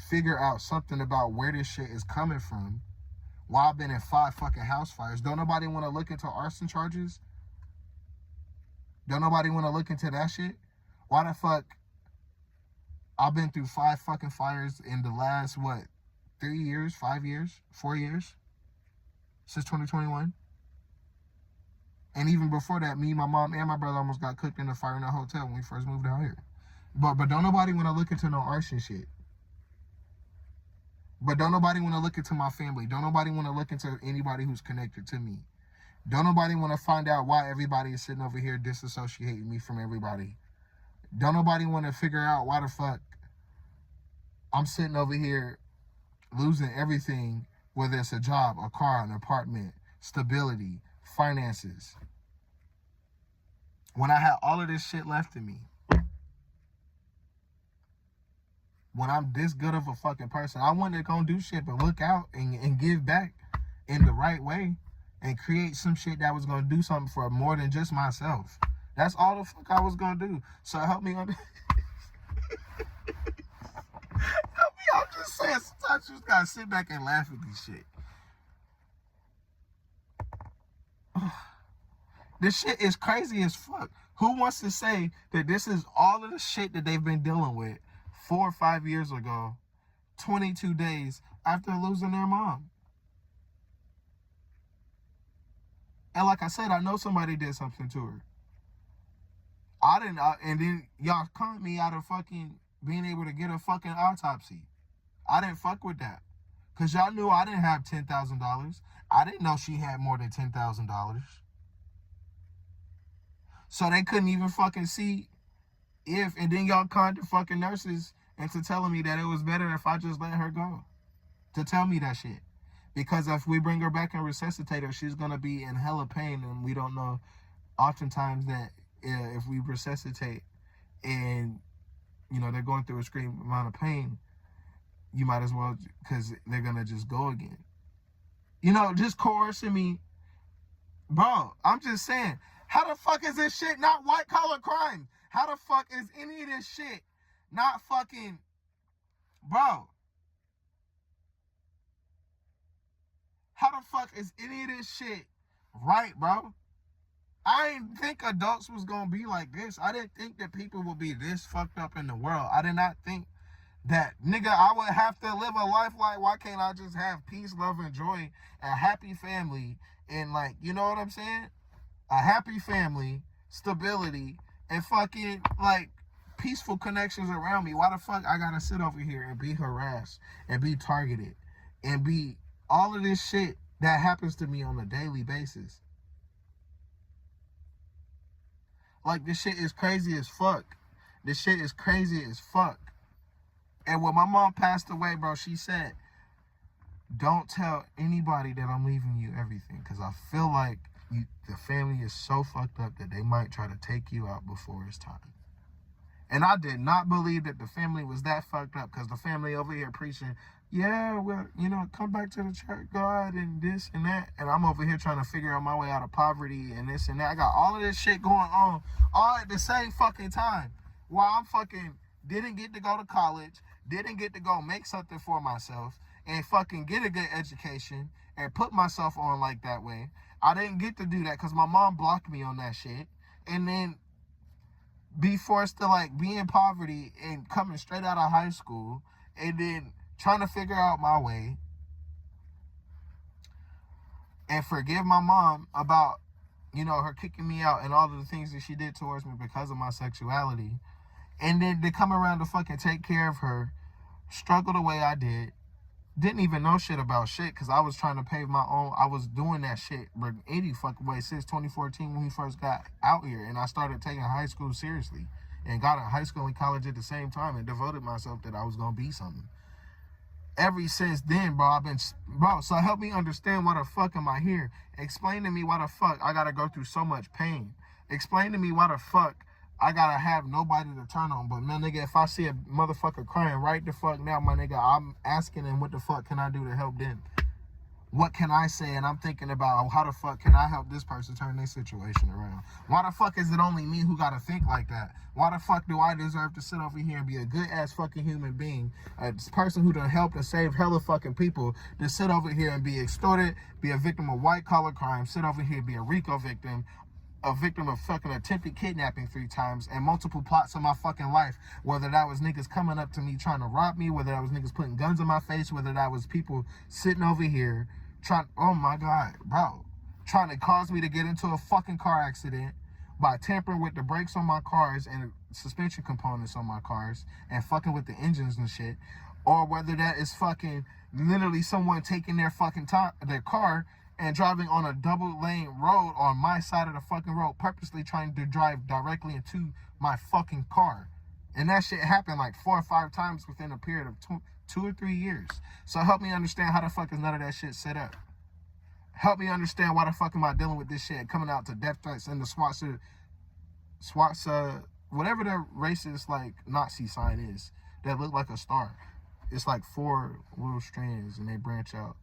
figure out something about where this shit is coming from while I've been in 5 fucking house fires. Don't nobody want to look into arson charges? Don't nobody want to look into that shit? Why the fuck? I've been through 5 fucking fires in the last, 3 years, 5 years, 4 years? Since 2021? And even before that, me, my mom, and my brother almost got cooked in a fire in a hotel when we first moved out here. But don't nobody want to look into no arson shit. But don't nobody want to look into my family. Don't nobody want to look into anybody who's connected to me. Don't nobody want to find out why everybody is sitting over here disassociating me from everybody. Don't nobody want to figure out why the fuck I'm sitting over here losing everything, whether it's a job, a car, an apartment, stability, finances, when I had all of this shit left in me. When I'm this good of a fucking person, I wasn't gonna do shit but look out and give back in the right way and create some shit that was gonna do something for more than just myself. That's all the fuck I was gonna do. So help me on. Help me. I'm just saying, sometimes you just gotta sit back and laugh at this shit. This shit is crazy as fuck. Who wants to say that this is all of the shit that they've been dealing with 4 or 5 years ago, 22 days after losing their mom? And like I said, I know somebody did something to her. I didn't, and then y'all caught me out of fucking being able to get a fucking autopsy. I didn't fuck with that. Because y'all knew I didn't have $10,000. I didn't know she had more than $10,000. So they couldn't even fucking see if, and then y'all conned the fucking nurses into telling me that it was better if I just let her go. To tell me that shit. Because if we bring her back and resuscitate her, she's going to be in hella pain, and we don't know oftentimes that if we resuscitate and, they're going through a extreme amount of pain, you might as well, because they're going to just go again. Just coercing me. Bro, I'm just saying, how the fuck is this shit not white collar crime? How the fuck is any of this shit not fucking, bro? How the fuck is any of this shit right, bro? I didn't think adults was gonna be like this. I didn't think that people would be this fucked up in the world. I did not think that, nigga, I would have to live a life like, why can't I just have peace, love, and joy, a happy family, and you know what I'm saying? A happy family, stability, and fucking, peaceful connections around me. Why the fuck I gotta sit over here and be harassed and be targeted and be all of this shit that happens to me on a daily basis? This shit is crazy as fuck. This shit is crazy as fuck. And when my mom passed away, bro, she said, don't tell anybody that I'm leaving you everything, because I feel like the family is so fucked up that they might try to take you out before it's time. And I did not believe that the family was that fucked up, because the family over here preaching, yeah, well, come back to the church, God, and this and that. And I'm over here trying to figure out my way out of poverty and this and that. I got all of this shit going on all at the same fucking time. While I'm fucking didn't get to go to college, didn't get to go make something for myself and fucking get a good education and put myself on like that way. I didn't get to do that because my mom blocked me on that shit. And then be forced to be in poverty and coming straight out of high school And then trying to figure out my way and forgive my mom about, her kicking me out and all of the things that she did towards me because of my sexuality. And then to come around to fucking take care of her, struggle the way I did, didn't even know shit about shit because I was trying to pave my own. I was doing that shit any fucking way since 2014 when we first got out here. And I started taking high school seriously and got in high school and college at the same time and devoted myself that I was going to be something. Ever since then, bro, so help me understand why the fuck am I here? Explain to me why the fuck I gotta go through so much pain. Explain to me why the fuck I gotta have nobody to turn on. But man, nigga, if I see a motherfucker crying right the fuck now, my nigga, I'm asking him what the fuck can I do to help them? What can I say? And I'm thinking about how the fuck can I help this person turn their situation around? Why the fuck is it only me who gotta think like that? Why the fuck do I deserve to sit over here and be a good ass fucking human being, a person who done helped and saved hella fucking people, to sit over here and be extorted, be a victim of white collar crime, sit over here and be a RICO victim, a victim of fucking attempted kidnapping 3 times and multiple plots in my fucking life, whether that was niggas coming up to me trying to rob me, whether that was niggas putting guns in my face, whether that was people sitting over here oh my God, bro, trying to cause me to get into a fucking car accident by tampering with the brakes on my cars and suspension components on my cars and fucking with the engines and shit, or whether that is fucking literally someone taking their fucking their car and driving on a double lane road on my side of the fucking road, purposely trying to drive directly into my fucking car. And that shit happened like 4 or 5 times within a period of 2 or 3 years. So help me understand how the fuck is none of that shit set up. Help me understand why the fuck am I dealing with this shit, coming out to death threats and the SWATs, whatever the racist like Nazi sign is that look like a star. It's like 4 little strands and they branch out.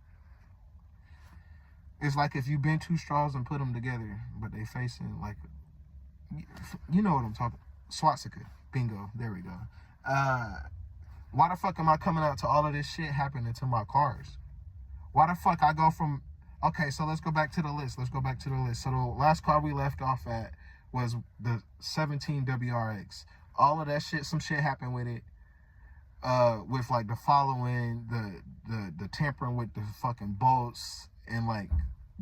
It's like if you bend 2 straws and put them together, but they facing like, you know what I'm talking. Swastika. Bingo. There we go. Why the fuck am I coming out to all of this shit happening to my cars? Why the fuck I go from... Okay, so let's go back to the list. So the last car we left off at was the 17 WRX. All of that shit, some shit happened with it. With like the following, the tampering with the fucking bolts and like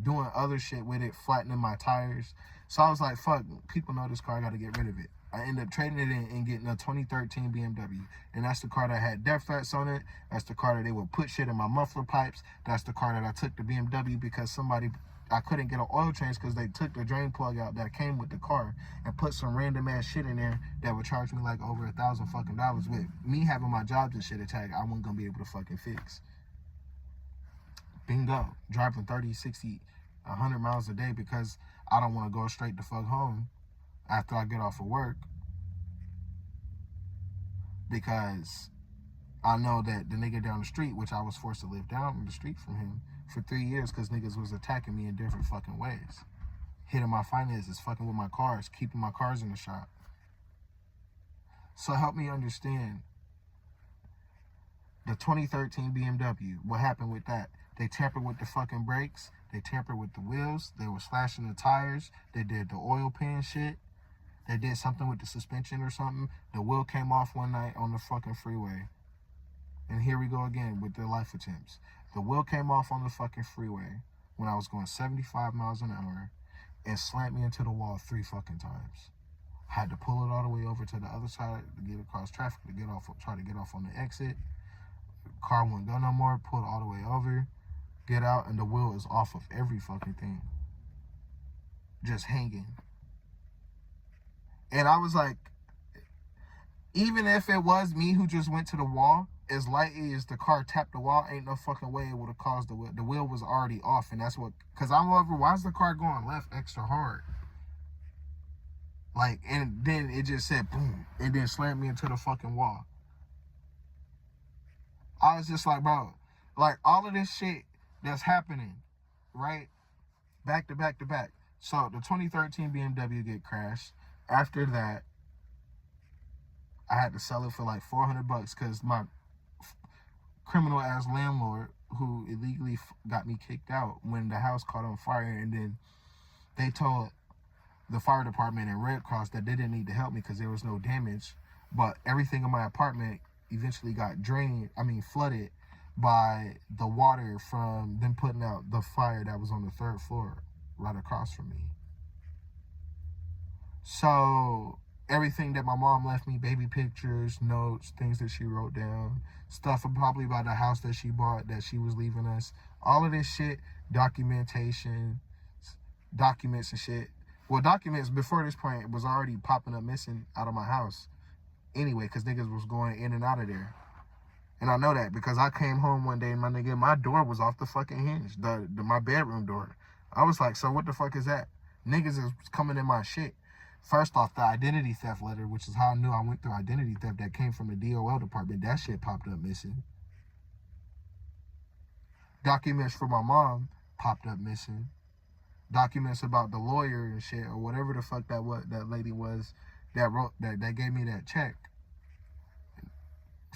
doing other shit with it, flattening my tires. So I was like, fuck, people know this car, I gotta get rid of it. I ended up trading it in and getting a 2013 BMW. And that's the car that had death threats on it. That's the car that they would put shit in my muffler pipes. That's the car that I took to BMW because I couldn't get an oil change because they took the drain plug out that came with the car and put some random ass shit in there that would charge me like over $1,000 fucking dollars. With me having my jobs and shit attack, I wasn't gonna be able to fucking fix. Bingo. Driving 30, 60, 100 miles a day because I don't want to go straight the fuck home after I get off of work, because I know that the nigga down the street, which I was forced to live down the street from him for 3 years because niggas was attacking me in different fucking ways, hitting my finances, fucking with my cars, keeping my cars in the shop. So help me understand the 2013 BMW, what happened with that? They tampered with the fucking brakes, they tampered with the wheels, they were slashing the tires, they did the oil pan shit. They did something with the suspension or something. The wheel came off one night on the fucking freeway. And here we go again with the life attempts. The wheel came off on the fucking freeway when I was going 75 miles an hour and slammed me into the wall 3 fucking times. I had to pull it all the way over to the other side to get across traffic, try to get off on the exit. The car wouldn't go no more, pulled all the way over, get out, and the wheel is off of every fucking thing. Just hanging. And I was like, even if it was me who just went to the wall, as lightly as the car tapped the wall, ain't no fucking way it would have caused the wheel. The wheel was already off, and that's what, because I'm over, why is the car going left extra hard? Like, and then it just said boom, and then slammed me into the fucking wall. I was just like, bro, like all of this shit that's happening, right? Back to back to back. So the 2013 BMW get crashed. After that, I had to sell it for like $400 because my criminal ass landlord, who illegally got me kicked out when the house caught on fire, and then they told the fire department and Red Cross that they didn't need to help me because there was no damage, but everything in my apartment eventually got flooded by the water from them putting out the fire that was on the 3rd floor right across from me. So everything that my mom left me, baby pictures, notes, things that she wrote down, stuff probably about the house that she bought that she was leaving us, all of this shit, documentation, documents and shit. Well, documents before this point was already popping up missing out of my house anyway, because niggas was going in and out of there. And I know that because I came home one day and my door was off the fucking hinge, my bedroom door. I was like, so what the fuck is that? Niggas is coming in my shit. First off, the identity theft letter, which is how I knew I went through identity theft, that came from the DOL department, that shit popped up missing. Documents for my mom popped up missing. Documents about the lawyer and shit, or whatever the fuck that lady was that wrote that gave me that check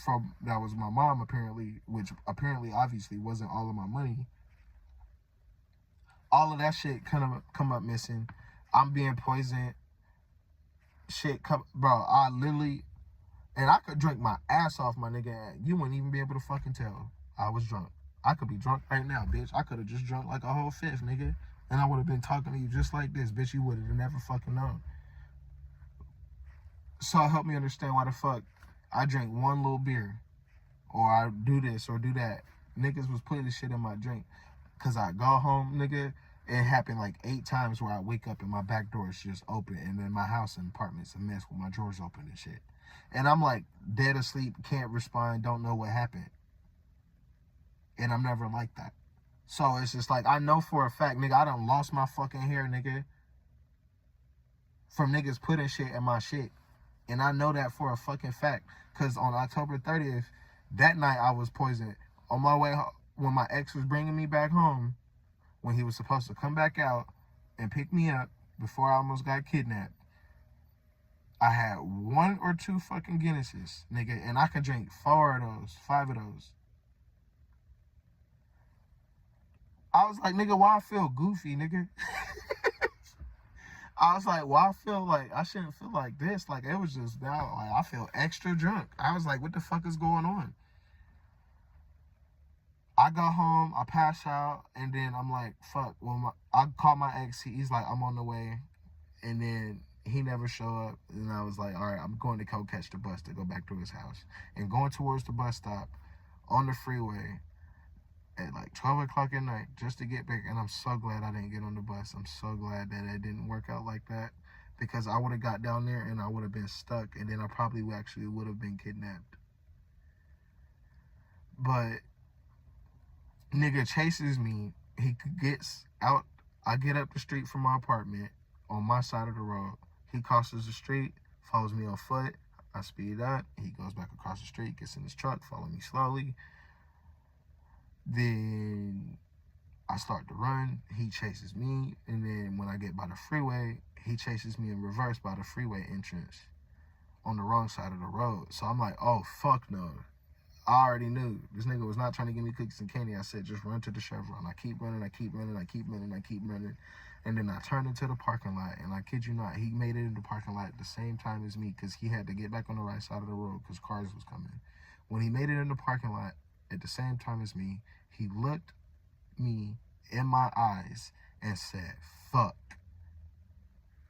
from, that was my mom apparently, which apparently obviously wasn't all of my money. All of that shit come up missing. I'm being poisoned. Bro, I literally, and I could drink my ass off, my nigga. You wouldn't even be able to fucking tell I was drunk. I could be drunk right now, bitch. I could have just drunk like a whole fifth, nigga. And I would have been talking to you just like this, bitch. You would have never fucking known. So help me understand why the fuck I drink one little beer, or I do this or do that. Niggas was putting this shit in my drink. Cause I go home, nigga. It happened like 8 times where I wake up and my back door is just open, and then my house and apartment's a mess with my drawers open and shit. And I'm like dead asleep, can't respond, don't know what happened. And I'm never like that. So it's just like, I know for a fact, nigga, I done lost my fucking hair, nigga, from niggas putting shit in my shit. And I know that for a fucking fact. Cause on October 30th, that night I was poisoned. On my way home, when my ex was bringing me back home, when he was supposed to come back out and pick me up before I almost got kidnapped, I had 1 or 2 fucking Guinnesses, nigga, and I could drink 5 of those. I was like, nigga, why I feel goofy, nigga? I was like, why I feel like I shouldn't feel like this? Like, it was just now, like, I feel extra drunk. I was like, what the fuck is going on? I got home, I passed out, and then I'm like, fuck. I called my ex, he's like, I'm on the way. And then he never showed up. And I was like, all right, I'm going to go catch the bus to go back to his house. And going towards the bus stop on the freeway at like 12 o'clock at night just to get back. And I'm so glad I didn't get on the bus. I'm so glad that it didn't work out like that, because I would have got down there and I would have been stuck, and then I probably actually would have been kidnapped. But nigga chases me. He gets out. I get up the street from my apartment on my side of the road. He crosses the street, follows me on foot. I speed up. He goes back across the street, gets in his truck, follow me slowly. Then I start to run. He chases me. And then when I get by the freeway, he chases me in reverse by the freeway entrance on the wrong side of the road. So I'm like, oh, fuck no. I already knew this nigga was not trying to give me cookies and candy. I said, just run to the Chevron. I keep running. And then I turned into the parking lot. And I kid you not, he made it in the parking lot at the same time as me, because he had to get back on the right side of the road because cars was coming. When he made it in the parking lot at the same time as me, he looked me in my eyes and said, fuck.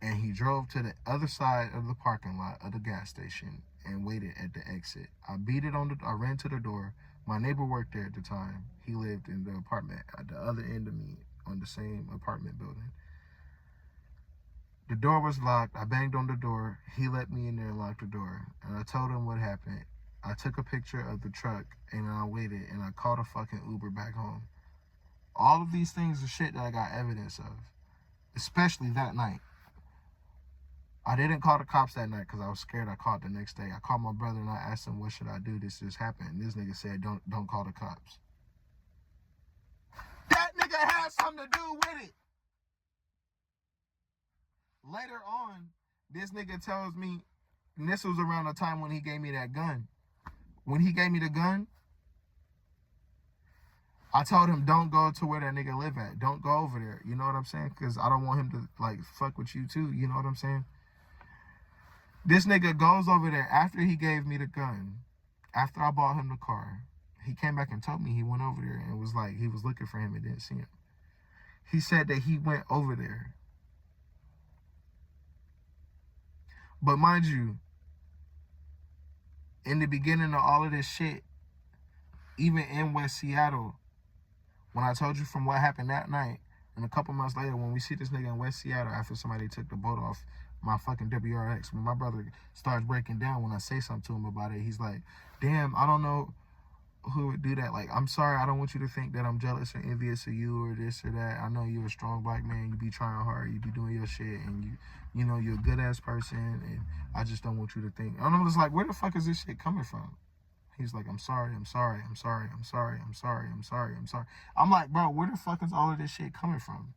And he drove to the other side of the parking lot of the gas station and waited at the exit. I ran to the door. My neighbor worked there at the time. He lived in the apartment at the other end of me on the same apartment building. The door was locked. I banged on the door. He let me in there and locked the door. And I told him what happened. I took a picture of the truck and I waited and I called a fucking Uber back home. All of these things are shit that I got evidence of, especially that night. I didn't call the cops that night because I was scared. I called the next day. I called my brother and I asked him, what should I do? This just happened. And this nigga said, don't call the cops. That nigga had something to do with it. Later on, this nigga tells me, and this was around the time when he gave me that gun. When he gave me the gun, I told him, don't go to where that nigga live at. Don't go over there. You know what I'm saying? Because I don't want him to, like, fuck with you too. You know what I'm saying? This nigga goes over there after he gave me the gun After I bought him the car, he came back and told me he went over there and was like, he was looking for him and didn't see him. He said that he went over there. But mind you, in the beginning of all of this shit, even in West Seattle, when I told you from what happened that night, and a couple months later, when we see this nigga in West Seattle after somebody took the boat off my fucking WRX, when my brother starts breaking down when I say something to him about it, he's like, damn, I don't know who would do that. Like, I'm sorry, I don't want you to think that I'm jealous or envious of you or this or that. I know you're a strong black man, you be trying hard, you be doing your shit, and you know, you're a good ass person, and I just don't want you to think. And I'm just like, where the fuck is this shit coming from? He's like, I'm sorry. I'm like, bro, where the fuck is all of this shit coming from?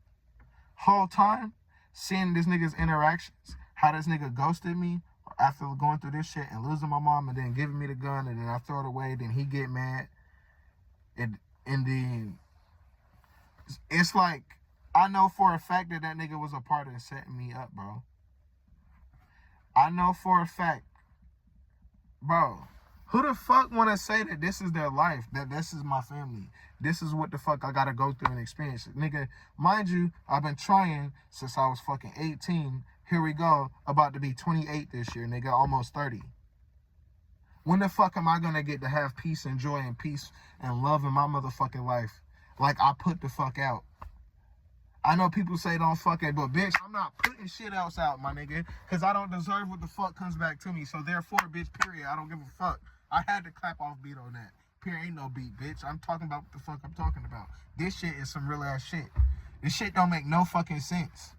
Whole time, seeing this nigga's interactions, how this nigga ghosted me after going through this shit and losing my mom and then giving me the gun and then I throw it away, then he get mad. And then it's like, I know for a fact that that nigga was a part of setting me up, bro. I know for a fact, bro. Who the fuck want to say that this is their life, that this is my family, this is what the fuck I gotta go through and experience? Nigga, mind you, I've been trying since I was fucking 18. Here we go, about to be 28 this year, nigga, almost 30. When the fuck am I gonna get to have peace and joy and peace and love in my motherfucking life like I put the fuck out? I know people say don't fuck it, but bitch, I'm not putting shit else out, my nigga, because I don't deserve what the fuck comes back to me. So therefore, bitch, period, I don't give a fuck. I had to clap off beat on that. Period, ain't no beat, bitch. I'm talking about what the fuck I'm talking about. This shit is some real ass shit. This shit don't make no fucking sense.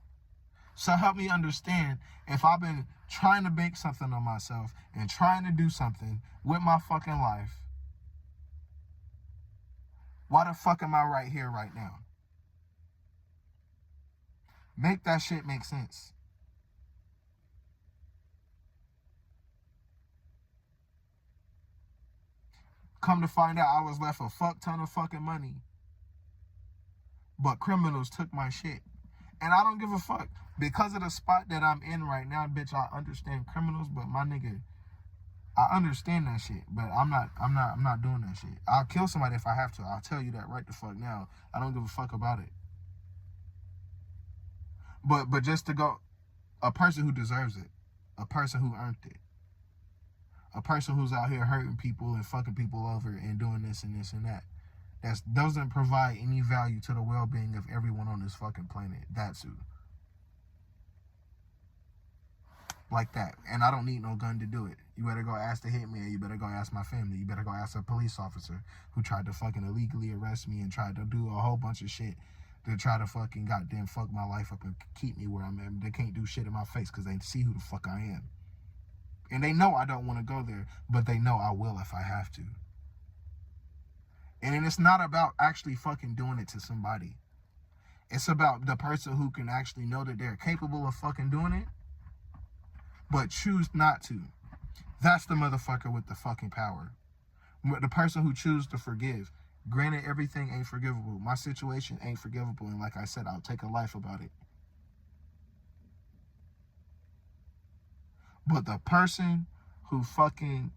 So help me understand, if I've been trying to make something of myself and trying to do something with my fucking life, why the fuck am I right here right now? Make that shit make sense. Come to find out, I was left a fuck ton of fucking money, but criminals took my shit. And I don't give a fuck. Because of the spot that I'm in right now, bitch, I understand criminals, but my nigga, I understand that shit, but I'm not doing that shit. I'll kill somebody if I have to. I'll tell you that right the fuck now. I don't give a fuck about it. But just to go, a person who deserves it, a person who earned it, a person who's out here hurting people and fucking people over and doing this and this and that, that doesn't provide any value to the well-being of everyone on this fucking planet. That's who. Like that. And I don't need no gun to do it. You better go ask the hitman. You better go ask my family. You better go ask a police officer who tried to fucking illegally arrest me and tried to do a whole bunch of shit to try to fucking goddamn fuck my life up and keep me where I'm at. They can't do shit in my face because they see who the fuck I am. And they know I don't want to go there, but they know I will if I have to. And it's not about actually fucking doing it to somebody. It's about the person who can actually know that they're capable of fucking doing it, but choose not to. That's the motherfucker with the fucking power. The person who chooses to forgive. Granted, everything ain't forgivable. My situation ain't forgivable, and like I said, I'll take a life about it. But the person who fucking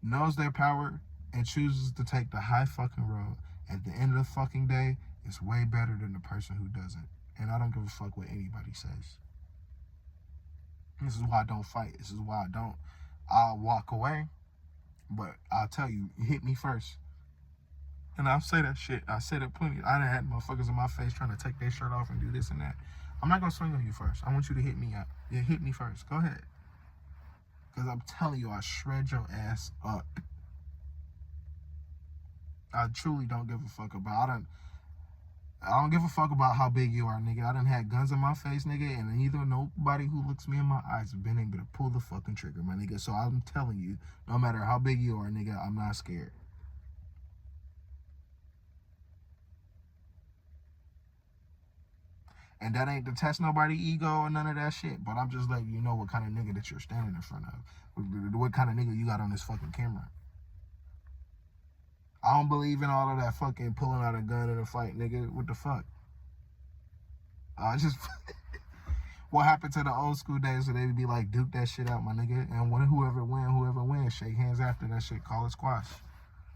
knows their power and chooses to take the high fucking road at the end of the fucking day is way better than the person who doesn't. And I don't give a fuck what anybody says. This is why I don't fight. This is why I'll walk away. But I'll tell you, hit me first. And I'll say that shit. I said it plenty. I done had motherfuckers in my face trying to take their shirt off and do this and that. I'm not going to swing on you first. I want you to hit me up. Yeah, hit me first. Go ahead. Because I'm telling you, I shred your ass up. I truly don't give a fuck about. I don't give a fuck about how big you are, nigga. I done had guns in my face, nigga, and neither nobody who looks me in my eyes have been able to pull the fucking trigger, my nigga. So I'm telling you, no matter how big you are, nigga, I'm not scared. And that ain't to test nobody's ego or none of that shit, but I'm just letting you know what kind of nigga that you're standing in front of. What kind of nigga you got on this fucking camera. I don't believe in all of that fucking pulling out a gun in a fight, nigga. What the fuck? I just... What happened to the old school days where they would be like, duke that shit out, my nigga, and whoever wins, shake hands after that shit, call it squash.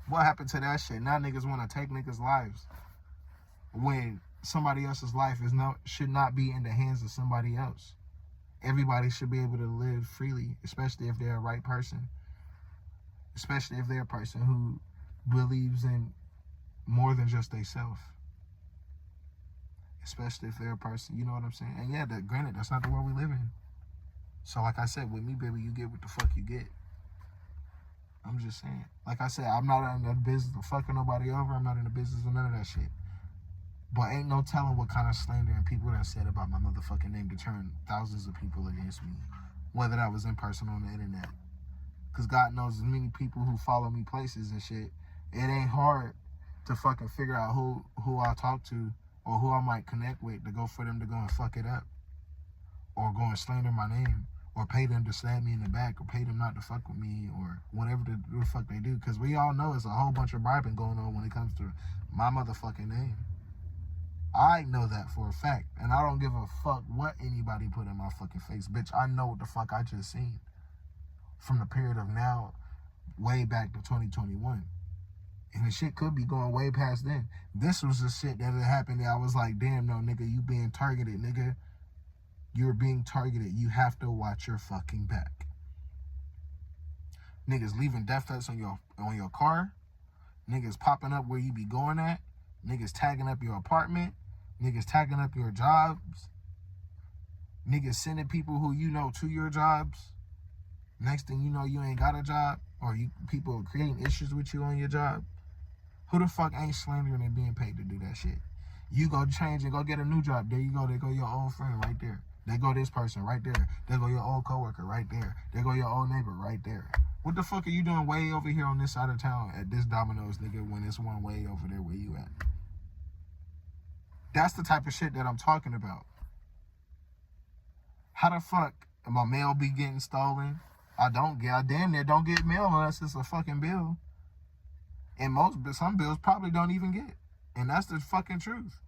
What happened to that shit? Now niggas want to take niggas' lives when somebody else's life should not be in the hands of somebody else. Everybody should be able to live freely, especially if they're a right person. Especially if they're a person who believes in more than just themselves. Especially if they're a person, you know what I'm saying? And yeah, granted, that's not the world we live in. So like I said, with me, baby, you get what the fuck you get. I'm just saying. Like I said, I'm not in the business of fucking nobody over. I'm not in the business of none of that shit. But ain't no telling what kind of slander and people that said about my motherfucking name to turn thousands of people against me. Whether that was in person or on the internet. Because God knows as many people who follow me places and shit, it ain't hard to fucking figure out who I talk to or who I might connect with to go for them to go and fuck it up. Or go and slander my name. Or pay them to stab me in the back. Or pay them not to fuck with me. Or whatever the fuck they do. Because we all know it's a whole bunch of bribing going on when it comes to my motherfucking name. I know that for a fact. And I don't give a fuck what anybody put in my fucking face. Bitch, I know what the fuck I just seen. From the period of now, way back to 2021. And the shit could be going way past then. This was the shit that had happened that I was like, damn, no, nigga, you being targeted, nigga. You're being targeted. You have to watch your fucking back. Niggas leaving death threats on your car. Niggas popping up where you be going at. Niggas tagging up your apartment. Niggas tagging up your jobs. Niggas sending people who you know to your jobs. Next thing you know, you ain't got a job, or people are creating issues with you on your job. Who the fuck ain't slandering and being paid to do that shit? You go change and go get a new job. There you go. There go your old friend right there. There go this person right there. There go your old coworker right there. There go your old neighbor right there. What the fuck are you doing way over here on this side of town at this Domino's, nigga, when it's one way over there where you at? That's the type of shit that I'm talking about. How the fuck my mail be getting stolen? I damn near don't get mail unless it's a fucking bill. And some bills probably don't even get. And that's the fucking truth.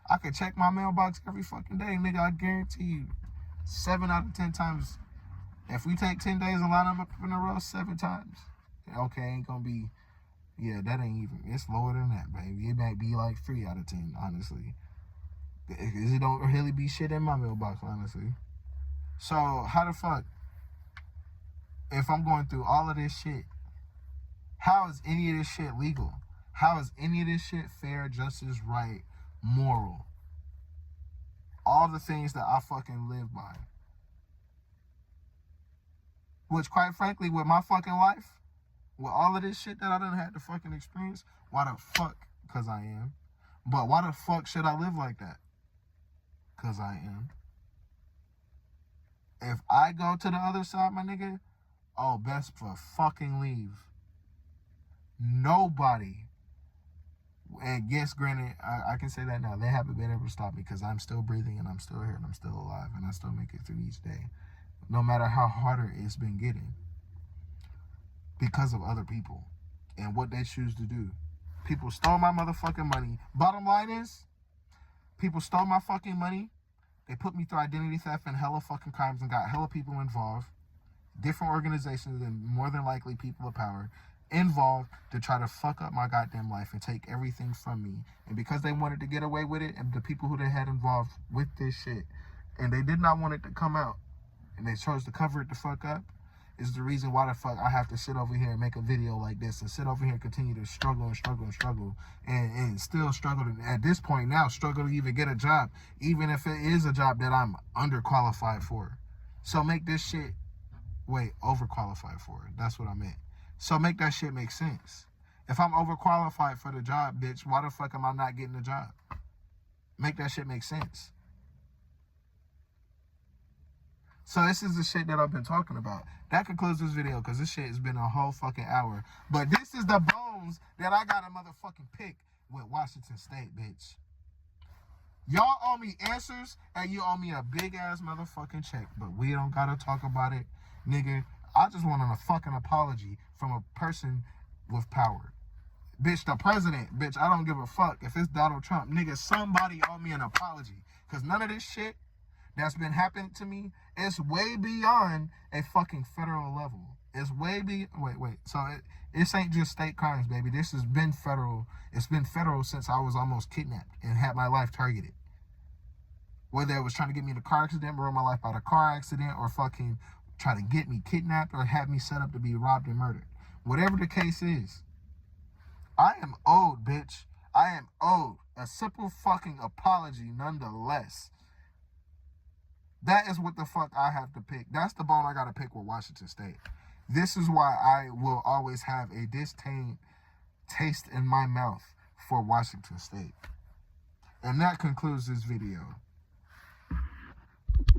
I could check my mailbox every fucking day, nigga. I guarantee you, 7 out of 10 times. If we take 10 days and line them up in a row, 7 times. Okay, ain't gonna be, yeah, that ain't even, it's lower than that, baby. It might be like 3 out of 10, honestly. Because it don't really be shit in my mailbox, honestly. So, how the fuck, if I'm going through all of this shit, how is any of this shit legal? How is any of this shit fair, justice, right, moral? All the things that I fucking live by. Which, quite frankly, with my fucking life, with all of this shit that I done had to fucking experience, why the fuck? Because I am. But why the fuck should I live like that? Because I am. If I go to the other side, my nigga, oh, best for fucking leave. Nobody, and yes, granted, I can say that now, they haven't been able to stop me because I'm still breathing and I'm still here and I'm still alive and I still make it through each day, no matter how harder it's been getting, because of other people and what they choose to do. People stole my motherfucking money. Bottom line is, people stole my fucking money. They put me through identity theft and hella fucking crimes and got hella people involved. Different organizations and more than likely people of power involved to try to fuck up my goddamn life and take everything from me. And because they wanted to get away with it, and the people who they had involved with this shit, and they did not want it to come out, and they chose to cover it the fuck up, is the reason why the fuck I have to sit over here and make a video like this and sit over here and continue to struggle and still struggle to, at this point now, struggle to even get a job, even if it is a job that I'm underqualified for. So make this shit, overqualified for it. That's what I meant. So make that shit make sense. If I'm overqualified for the job, bitch, why the fuck am I not getting the job? Make that shit make sense. So this is the shit that I've been talking about. That concludes this video because this shit has been a whole fucking hour. But this is the bones that I got to motherfucking pick with Washington State, bitch. Y'all owe me answers and you owe me a big ass motherfucking check. But we don't got to talk about it, nigga. I just want a fucking apology from a person with power. Bitch, the president, bitch, I don't give a fuck if it's Donald Trump. Nigga, somebody owe me an apology. Because none of this shit that's been happening to me, it's way beyond a fucking federal level. It's way wait. So it ain't just state crimes, baby. This has been federal. It's been federal since I was almost kidnapped and had my life targeted. Whether it was trying to get me in a car accident, ruin my life by a car accident, or fucking try to get me kidnapped or have me set up to be robbed and murdered. Whatever the case is, I am owed, bitch. I am owed a simple fucking apology nonetheless. That is what the fuck I have to pick. That's the bone I gotta pick with Washington State. This is why I will always have a disdained taste in my mouth for Washington State. And that concludes this video.